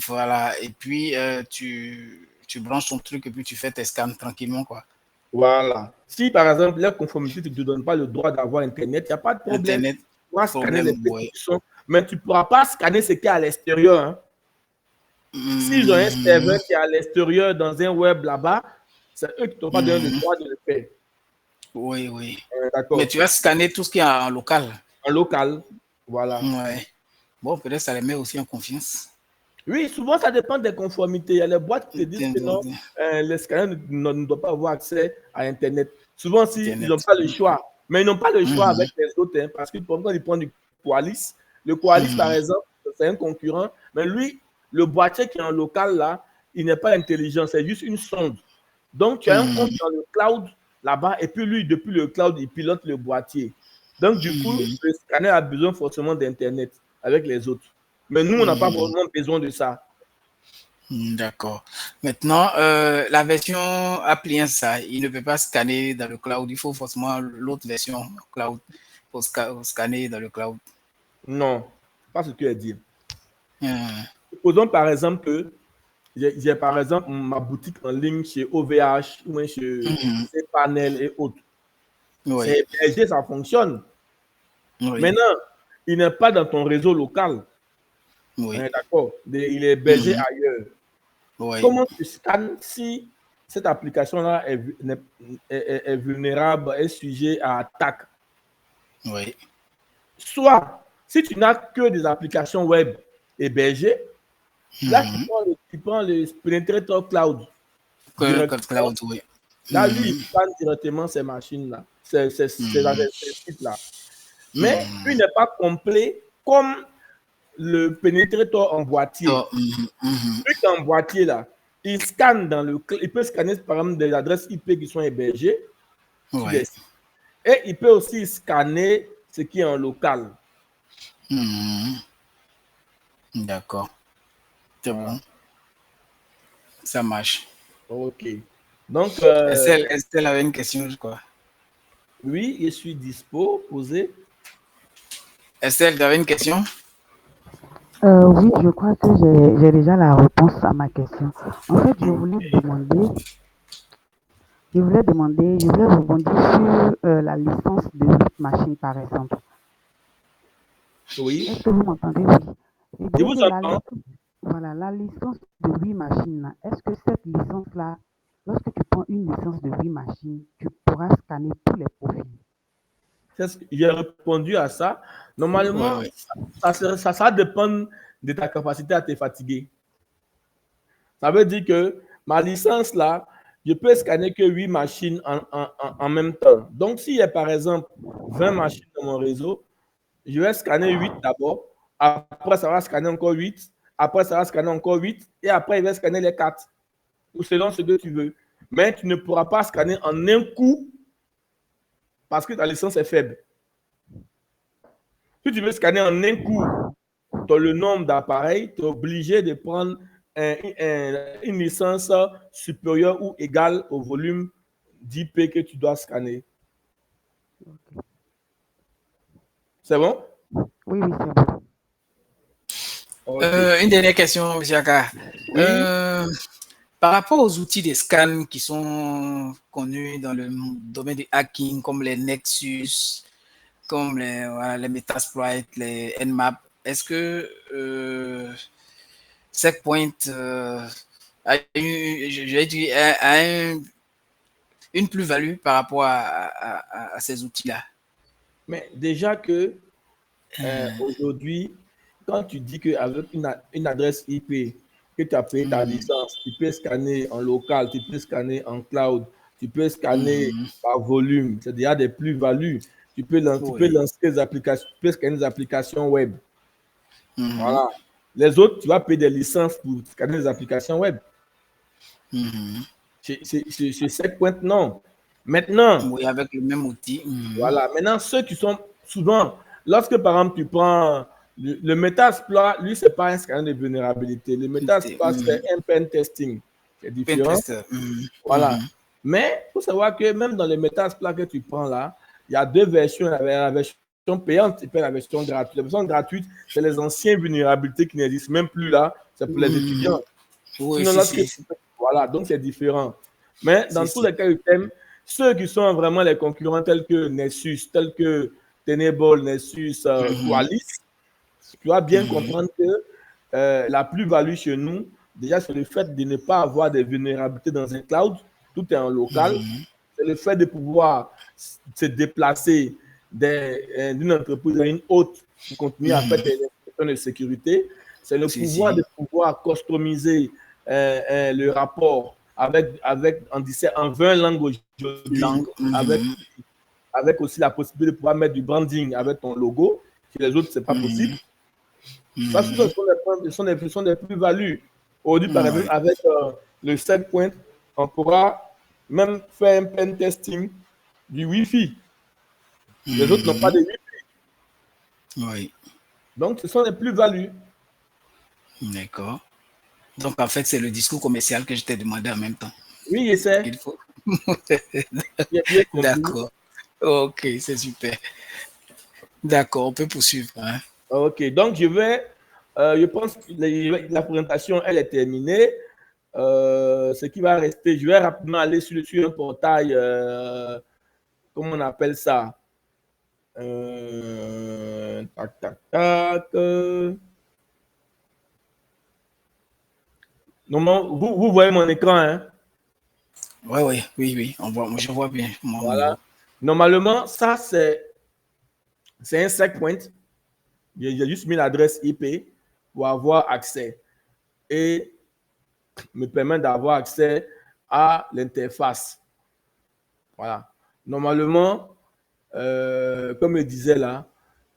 Voilà, et puis tu branches ton truc et puis tu fais tes scans tranquillement, quoi. Voilà. Si par exemple, la conformité ne te donne pas le droit d'avoir Internet, il n'y a pas de problème. Internet, Tu vas scanner les problème, petits ouais. sons. mais tu ne pourras pas scanner ce qui est à l'extérieur. Hein. S'ils ont un serveur qui est à l'extérieur dans un web là-bas, c'est eux qui t'ont pas donné le droit de le faire. Oui, oui. D'accord. Mais tu vas scanner tout ce qui est en local. En local, voilà. Ouais. Bon, peut-être ça les met aussi en confiance. Oui, souvent ça dépend des conformités. Il y a les boîtes qui te disent que non, les scanners ne doivent pas avoir accès à Internet. Souvent, ils n'ont pas le choix. Mais ils n'ont pas le choix avec les autres, hein, parce que quand ils prennent du Qualys, le Qualys, par exemple, c'est un concurrent, mais lui, le boîtier qui est en local là, il n'est pas intelligent, c'est juste une sonde. Donc, tu as un compte dans le cloud là-bas, et puis lui, depuis le cloud, il pilote le boîtier. Donc, du coup, le scanner a besoin forcément d'Internet avec les autres. Mais nous, on n'a pas vraiment besoin de ça. D'accord. Maintenant, la version Appliance, ça, il ne peut pas scanner dans le cloud. Il faut forcément l'autre version cloud pour scanner dans le cloud. Non, pas ce que tu as dit. Supposons par exemple que j'ai par exemple ma boutique en ligne chez OVH ou chez Panel et autres. Oui. C'est hébergé, ça fonctionne. Oui. Maintenant, il n'est pas dans ton réseau local. Oui. D'accord. Il est hébergé ailleurs. Oui. Comment tu scannes si cette application-là est vulnérable, est sujet à attaque? Oui. Soit, si tu n'as que des applications web hébergées, là, tu prends le Penetrator Cloud. Cloud, oui. Là, lui, il scanne directement ces machines-là, ces sites-là. Mais lui n'est pas complet comme le Penetrator en boîtier. Lui qui est en boîtier, là, il scanne il peut scanner par exemple des adresses IP qui sont hébergées. Ouais. Et il peut aussi scanner ce qui est en local. D'accord. C'est bon. Ça marche. Ok. Donc, Estelle avait une question, je crois. Oui, je suis dispo. Posez. Estelle, tu avais une question? Oui, je crois que j'ai déjà la réponse à ma question. En fait, je voulais rebondir sur la licence de 8 machines, par exemple. Oui. Est-ce que vous m'entendez? Oui. Je vous entends. Voilà, la licence de 8 machines, est-ce que cette licence-là, lorsque tu prends une licence de 8 machines, tu pourras scanner tous les profils? J'ai répondu à ça. Normalement, ça dépend de ta capacité à te fatiguer. Ça veut dire que ma licence là, je peux scanner que 8 machines en même temps. Donc, s'il y a par exemple 20 machines dans mon réseau, je vais scanner 8 d'abord. Après, ça va scanner encore 8. Après, ça va scanner encore 8. Et après, il va scanner les 4. Ou selon ce que tu veux. Mais tu ne pourras pas scanner en un coup parce que ta licence est faible. Si tu veux scanner en un coup dans le nombre d'appareils, tu es obligé de prendre une licence supérieure ou égale au volume d'IP que tu dois scanner. C'est bon? Oui, c'est bon. Okay. Une dernière question, M. Aka. Oui. Par rapport aux outils de scan qui sont connus dans le domaine du hacking, comme les Nexus, comme les Metasploit, les Nmap, est-ce que Checkpoint a une plus-value par rapport à ces outils-là? Mais déjà que aujourd'hui, quand tu dis qu'avec une adresse IP, que tu as payé ta licence, tu peux scanner en local, tu peux scanner en cloud, tu peux scanner par volume, c'est déjà des plus-values. Tu peux lancer des applications, tu peux scanner des applications web. Voilà. Les autres, tu vas payer des licences pour scanner des applications web. Chez Checkpoint, non. Maintenant, oui, avec le même outil. Voilà. Maintenant, ceux qui sont souvent, lorsque par exemple tu prends le Metasploit, lui, ce n'est pas un scanner de vulnérabilité. Le Metasploit, c'est un pen testing. C'est différent. Voilà. Mais il faut savoir que même dans le Metasploit que tu prends là, il y a deux versions. La version payante et la version gratuite. La version gratuite, c'est les anciennes vulnérabilités qui n'existent même plus là. C'est pour les étudiants. Oui, sinon, voilà, donc c'est différent. Mais dans tous les cas, ceux qui sont vraiment les concurrents tels que Nessus, tels que Tenable, Nessus, Qualys, Tu dois bien comprendre que la plus-value chez nous, déjà, c'est le fait de ne pas avoir de vulnérabilité dans un cloud. Tout est en local. C'est le fait de pouvoir se déplacer d'une entreprise à une autre pour continuer à faire des instructions de sécurité. C'est le pouvoir de pouvoir customiser le rapport en 20 langues aujourd'hui, avec aussi la possibilité de pouvoir mettre du branding avec ton logo. Chez les autres, ce n'est pas possible. Ça, ce sont des plus-values. Aujourd'hui, par exemple, avec le SailPoint, on pourra même faire un pen testing du Wi-Fi. Les autres n'ont pas de Wi-Fi. Oui. Donc, ce sont des plus-values. D'accord. Donc, en fait, c'est le discours commercial que je t'ai demandé en même temps. Oui, essaie. Il faut. D'accord. D'accord. Ok, c'est super. D'accord, on peut poursuivre. Hein. Ok, donc je pense que la présentation, elle est terminée. Ce qui va rester, je vais rapidement aller sur un portail, comment on appelle ça? Tac, tac, tac. Non, vous voyez mon écran, hein? Oui, je vois bien. Voilà. Normalement, ça, c'est un SailPoint. J'ai juste mis l'adresse IP pour avoir accès et me permet d'avoir accès à l'interface. Voilà. Normalement, comme je disais là,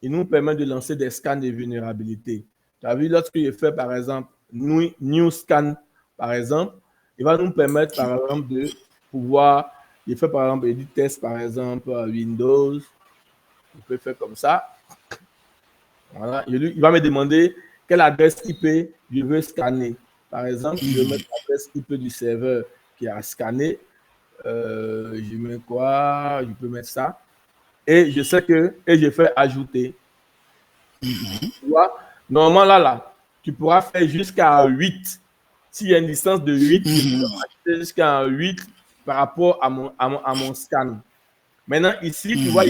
il nous permet de lancer des scans de vulnérabilité. Tu as vu, lorsque je fais par exemple New Scan, par exemple, il va nous permettre par exemple de pouvoir, il fait par exemple Edit Test, par exemple Windows, il peut faire comme ça. Voilà. Il va me demander quelle adresse IP je veux scanner. Par exemple, je vais mettre l'adresse IP du serveur qui a scanné. Je mets quoi? Je peux mettre ça. Et je sais que, et je fais ajouter. Tu vois? Normalement, là, tu pourras faire jusqu'à 8. S'il y a une distance de 8, je peux ajouter jusqu'à 8 par rapport à mon scan. Maintenant, ici, tu vois,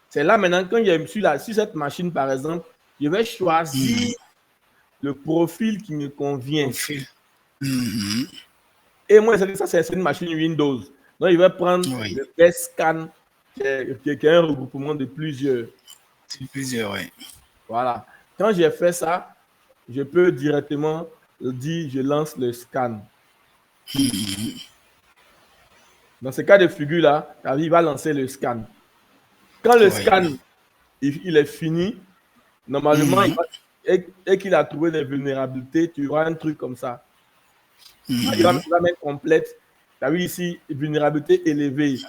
c'est là maintenant, quand je suis là, sur cette machine, par exemple, je vais choisir le profil qui me convient. Et moi, ça, c'est une machine Windows. Donc, je vais prendre le best scan qui est un regroupement de plusieurs. C'est plusieurs, oui. Voilà. Quand j'ai fait ça, je peux directement dire, je lance le scan. Dans ce cas de figure-là, il va lancer le scan. Quand le scan il est fini, normalement, et qu'il a trouvé des vulnérabilités, tu auras un truc comme ça. Il va mettre complète. Tu as vu ici, vulnérabilité élevée.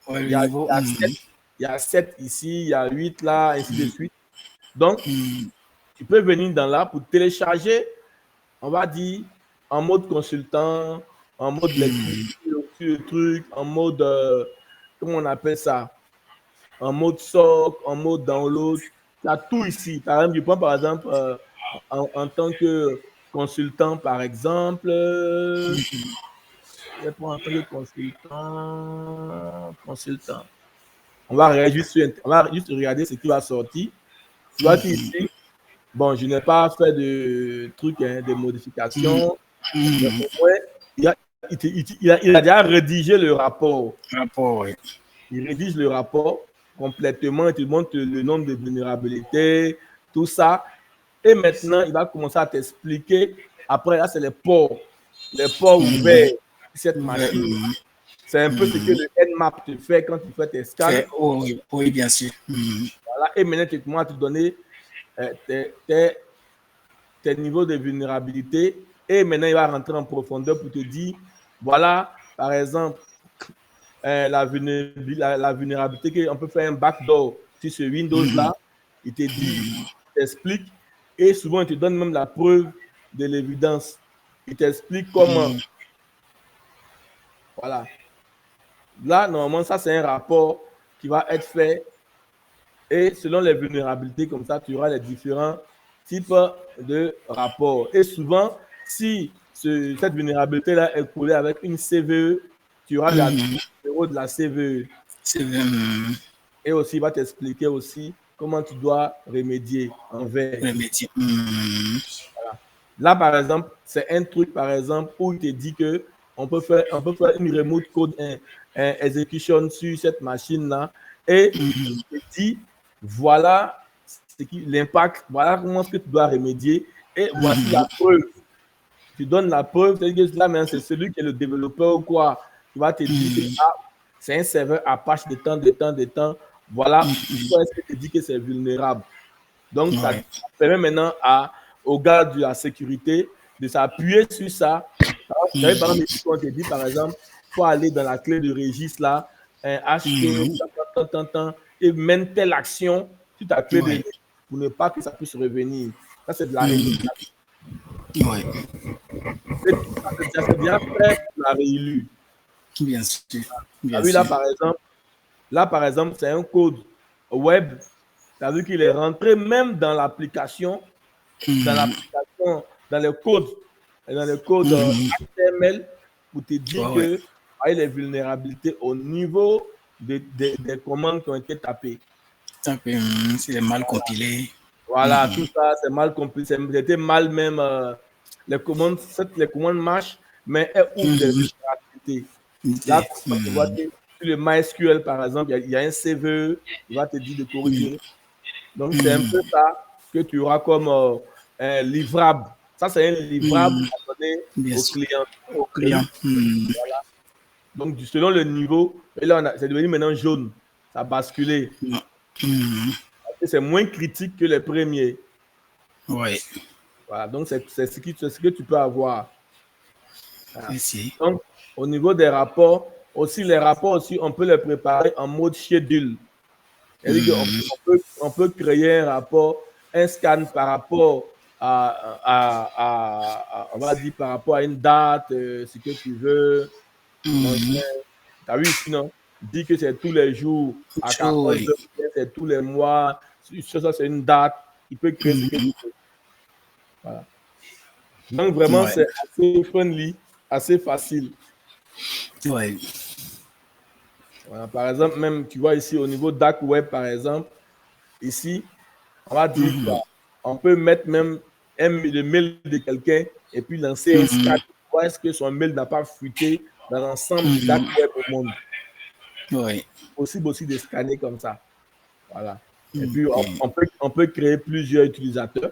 Il y a 7 ici, il y a 8 là, ainsi de suite. Donc, tu peux venir dans là pour télécharger, on va dire, en mode consultant, en mode lecture, le truc, en mode, comment on appelle ça? En mode SOC, en mode download. Tu as tout ici. Par exemple, je prends par exemple en tant que consultant, par exemple. Je prends en tant que consultant. On va juste regarder ce qui va sortir. Tu vois qu'ici, bon, je n'ai pas fait de trucs, hein, de modifications. Mais il a déjà rédigé le rapport. Il rédige le rapport complètement, il te montre le nombre de vulnérabilités, tout ça. Et maintenant, il va commencer à t'expliquer. Après, là, c'est les ports ouverts de cette machine. C'est un peu ce que le Nmap te fait quand tu fais tes scans. Oui, bien sûr. Voilà. Et maintenant, tu commences à te donner tes niveaux de vulnérabilité. Et maintenant, il va rentrer en profondeur pour te dire, voilà, par exemple, la vulnérabilité, qu'on peut faire un backdoor sur ce Windows-là. Il te dit, il t'explique. Et souvent, il te donne même la preuve de l'évidence. Il t'explique comment. Voilà. Là, normalement, ça, c'est un rapport qui va être fait. Et selon les vulnérabilités, comme ça, tu auras les différents types de rapports. Et souvent, si cette vulnérabilité-là est collée avec une CVE, tu auras le numéro de la CVE. Et aussi, il va t'expliquer aussi comment tu dois remédier en vert. Remédier. Là, par exemple, c'est un truc, par exemple, où il te dit que on peut faire une remote code execution sur cette machine-là et il te dit, voilà l'impact, voilà comment est-ce que tu dois remédier et voici la preuve. Tu donnes la preuve, c'est-à-dire que là, c'est celui qui est le développeur ou quoi, qui va te dire que c'est un serveur Apache de temps. Voilà pourquoi est-ce que tu dis que c'est vulnérable. Donc, ça permet maintenant aux gars de la sécurité de s'appuyer sur ça. Par exemple, on te dit, par exemple, il faut aller dans la clé de registre là, acheter, et mène telle action sur ta clé de registre pour ne pas que ça puisse revenir. Ça, c'est de la réélu. C'est bien fait pour la réélu. Bien sûr. Là, par exemple, c'est un code web. Tu as vu qu'il est rentré même dans l'application, dans le code HTML pour te dire que il y a des vulnérabilités au niveau des commandes qui ont été tapées. C'est mal compilé. Voilà, tout ça, c'est mal compilé. C'était mal même. Les commandes marchent, mais elles ouvrent des vulnérabilités. Là, tu vois que sur le MySQL, par exemple, il y a un CVE, il va te dire de corriger. Donc, c'est un peu ça que tu auras comme un livrable. Ça, c'est un livrable à donner au client. Voilà. Donc, selon le niveau, et là, c'est devenu maintenant jaune. Ça a basculé. C'est moins critique que les premiers. Oui. Voilà, donc c'est ce que tu peux avoir. Voilà. Merci. Donc, au niveau des rapports, aussi les rapports aussi, on peut les préparer en mode schedule. C'est-à-dire on peut créer un rapport, un scan par rapport on va dire par rapport à une date, ce que tu veux. Tu as vu ici, non? Dis que c'est tous les jours, à 14 heures, c'est tous les mois. Ça, c'est une date. Il peut créer ce que tu veux. Voilà. Donc, vraiment, c'est assez friendly, assez facile. Ouais. Voilà, par exemple, même, tu vois ici, au niveau dark web, par exemple, ici, on va dire qu'on peut mettre même le mail de quelqu'un et puis lancer un scan. Pourquoi est-ce que son mail n'a pas fuité dans l'ensemble du dark web au monde? Oui. Possible aussi de scanner comme ça. Voilà. Et puis, on peut créer plusieurs utilisateurs.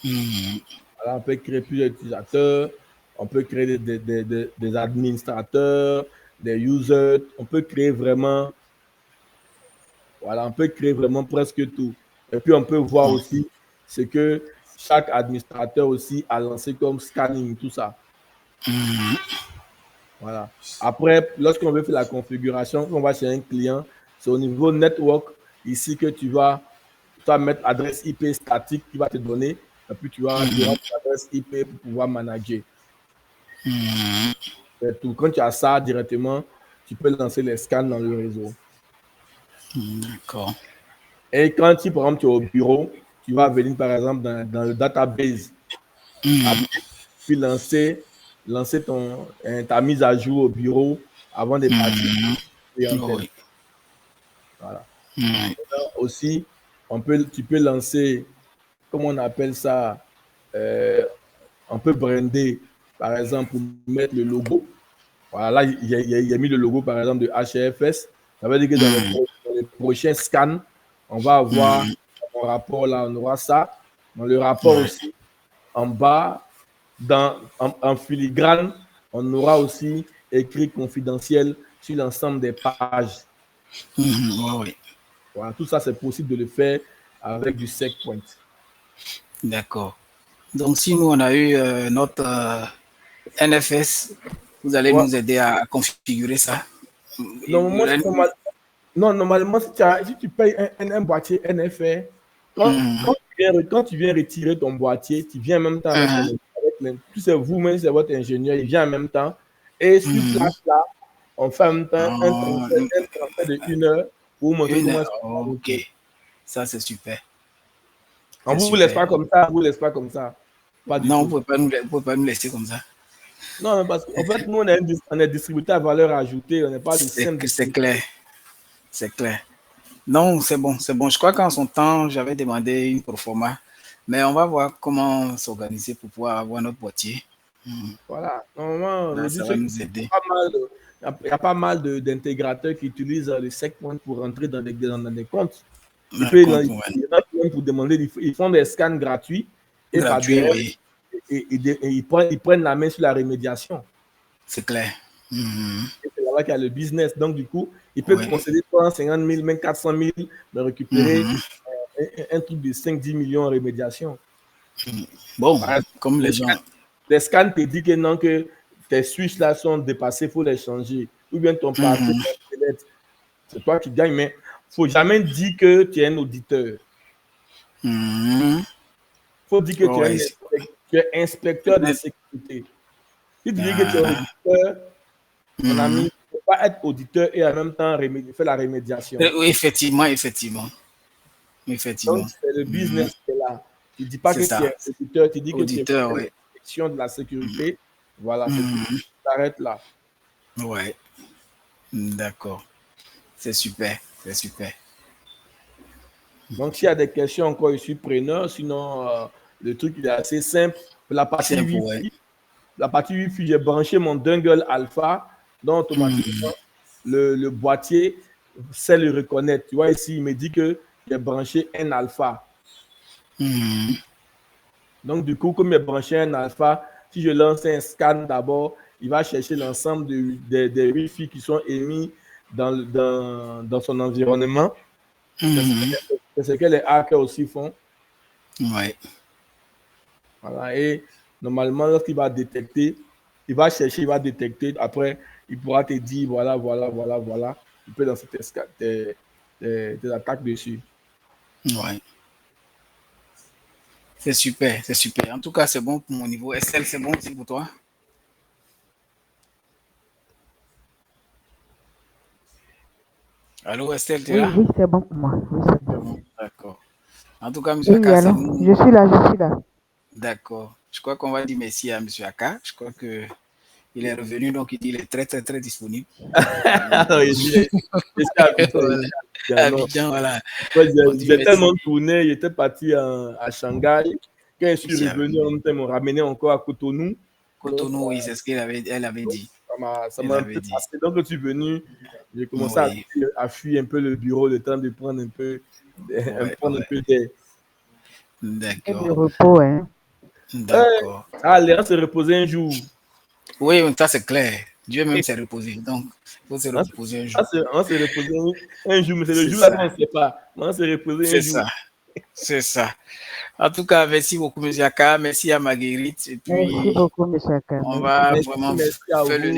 Voilà, on peut créer plusieurs utilisateurs. On peut créer des administrateurs, des users. On peut créer vraiment... Voilà, on peut créer vraiment presque tout. Et puis, on peut voir aussi ce que chaque administrateur aussi a lancé comme scanning, tout ça. Voilà. Après, lorsqu'on veut faire la configuration, on va chez un client, c'est au niveau network, ici que tu vas mettre adresse IP statique qui va te donner, et puis tu vas adresse IP pour pouvoir manager. C'est tout. Quand tu as ça directement, tu peux lancer les scans dans le réseau. D'accord. Et quand tu, par exemple, tu es au bureau, tu vas venir, par exemple, dans le database, puis lancer ta mise à jour au bureau avant de partir. Voilà. Aussi, tu peux lancer, comment on appelle ça, on peut brander, par exemple, pour mettre le logo. Voilà, là, il y a mis le logo, par exemple, de HFS. Ça veut dire que dans les prochains scans, on va avoir un rapport là, on aura ça. Dans le rapport aussi, en bas, en filigrane, on aura aussi écrit confidentiel sur l'ensemble des pages. Voilà, tout ça, c'est possible de le faire avec du SecPoint. D'accord. Donc, si nous, on a eu notre NFS, vous allez nous aider à configurer ça. Normalement, si tu payes un boîtier NFR, quand tu viens retirer ton boîtier, tu viens en même temps puis c'est vous-même, c'est votre ingénieur, il vient en même temps. Et sur place là, on fait en même temps un transfert de 1 heure pour montrer comment ça va. Ok, ça c'est super. On ne vous laisse pas comme ça, Non, vous ne pouvez pas nous laisser comme ça. Non, mais parce qu'en fait, nous, on est distributeur à valeur ajoutée, on n'est pas des simple. C'est clair. C'est clair. Non, c'est bon, c'est bon. Je crois qu'en son temps, j'avais demandé une proforma, mais on va voir comment s'organiser pour pouvoir avoir notre boîtier. Voilà. Normalement, Là, aujourd'hui, ça va nous aider. il y a pas mal d'intégrateurs qui utilisent les SecPoint pour rentrer dans des comptes. Et puis, il y en a qui, pour demander, ils font des scans gratuits et Gratuit, oui. et ils prennent la main sur la remédiation. C'est clair. Et c'est là-bas qu'il y a le business. Donc, du coup, ils peuvent concéder 350 000, même 400 000, de récupérer un truc de 5-10 millions en remédiation. Bon, comme les gens. Les scans te disent que non, que tes switches là sont dépassés, il faut les changer. Ou bien ton parcours, c'est toi qui gagnes, mais il ne faut jamais dire que tu es un auditeur. Il faut dire que tu es inspecteur de sécurité. Si tu dis que tu es auditeur, mon ami, il ne faut pas être auditeur et en même temps faire la remédiation. Oui, effectivement. Donc, c'est le business qui est là. Tu ne dis pas que tu es auditeur, tu dis que tu es la protection de la sécurité. Voilà, tu t'arrêtes là. Ouais, d'accord. C'est super. Donc, s'il y a des questions encore, je suis preneur. Sinon, le truc il est assez simple. La partie Wi-Fi, j'ai branché mon dongle alpha. Donc, automatiquement, le boîtier sait le reconnaître. Tu vois, ici, il me dit que j'ai branché un alpha. Donc, du coup, comme j'ai branché un alpha, si je lance un scan d'abord, il va chercher l'ensemble des Wi-Fi qui sont émis dans son environnement. C'est ce que les hackers aussi font. Ouais. Voilà. Et normalement, lorsqu'il va détecter, il va chercher, il va détecter. Après, il pourra te dire voilà. Il peut lancer tes attaques dessus. Ouais. C'est super. En tout cas, c'est bon pour mon niveau. Estelle, c'est bon aussi pour toi? Allô, Estelle, tu es là? Oui, c'est bon pour moi. Oui, c'est bon. D'accord. En tout cas, M. Aka, c'est nous. Je suis là. D'accord. Je crois qu'on va dire merci à M. Aka. Je crois qu'il est revenu, donc il dit qu'il est très disponible. Je suis à Abidjan, voilà. J'ai tellement tourné, j'étais parti à Shanghai. Quand je suis revenu, on m'a ramené encore à Cotonou. Cotonou, oui, c'est ce qu'elle avait dit. Ça m'a un peu passé. Donc, quand je suis venu, j'ai commencé à fuir un peu le bureau, le temps de prendre un peu d'air. D'accord. De repos, hein. D'accord. Allez, on se reposer un jour. Oui, ça c'est clair. Dieu même s'est reposé. Donc, il faut se reposer un jour. On se reposer un jour, mais c'est le jour là qu'on ne sait pas. On se reposer un jour. C'est ça. En tout cas, merci beaucoup, M. Aka. Merci à Marguerite. Et puis, merci beaucoup, M. Aka. On va vraiment faire le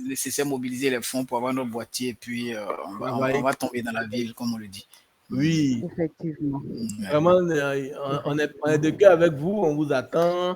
nécessaire, mobiliser les fonds pour avoir notre boîtier. Et puis, on va tomber dans la ville, comme on le dit. Oui. Effectivement. Vraiment, on est de cœur avec vous. On vous attend.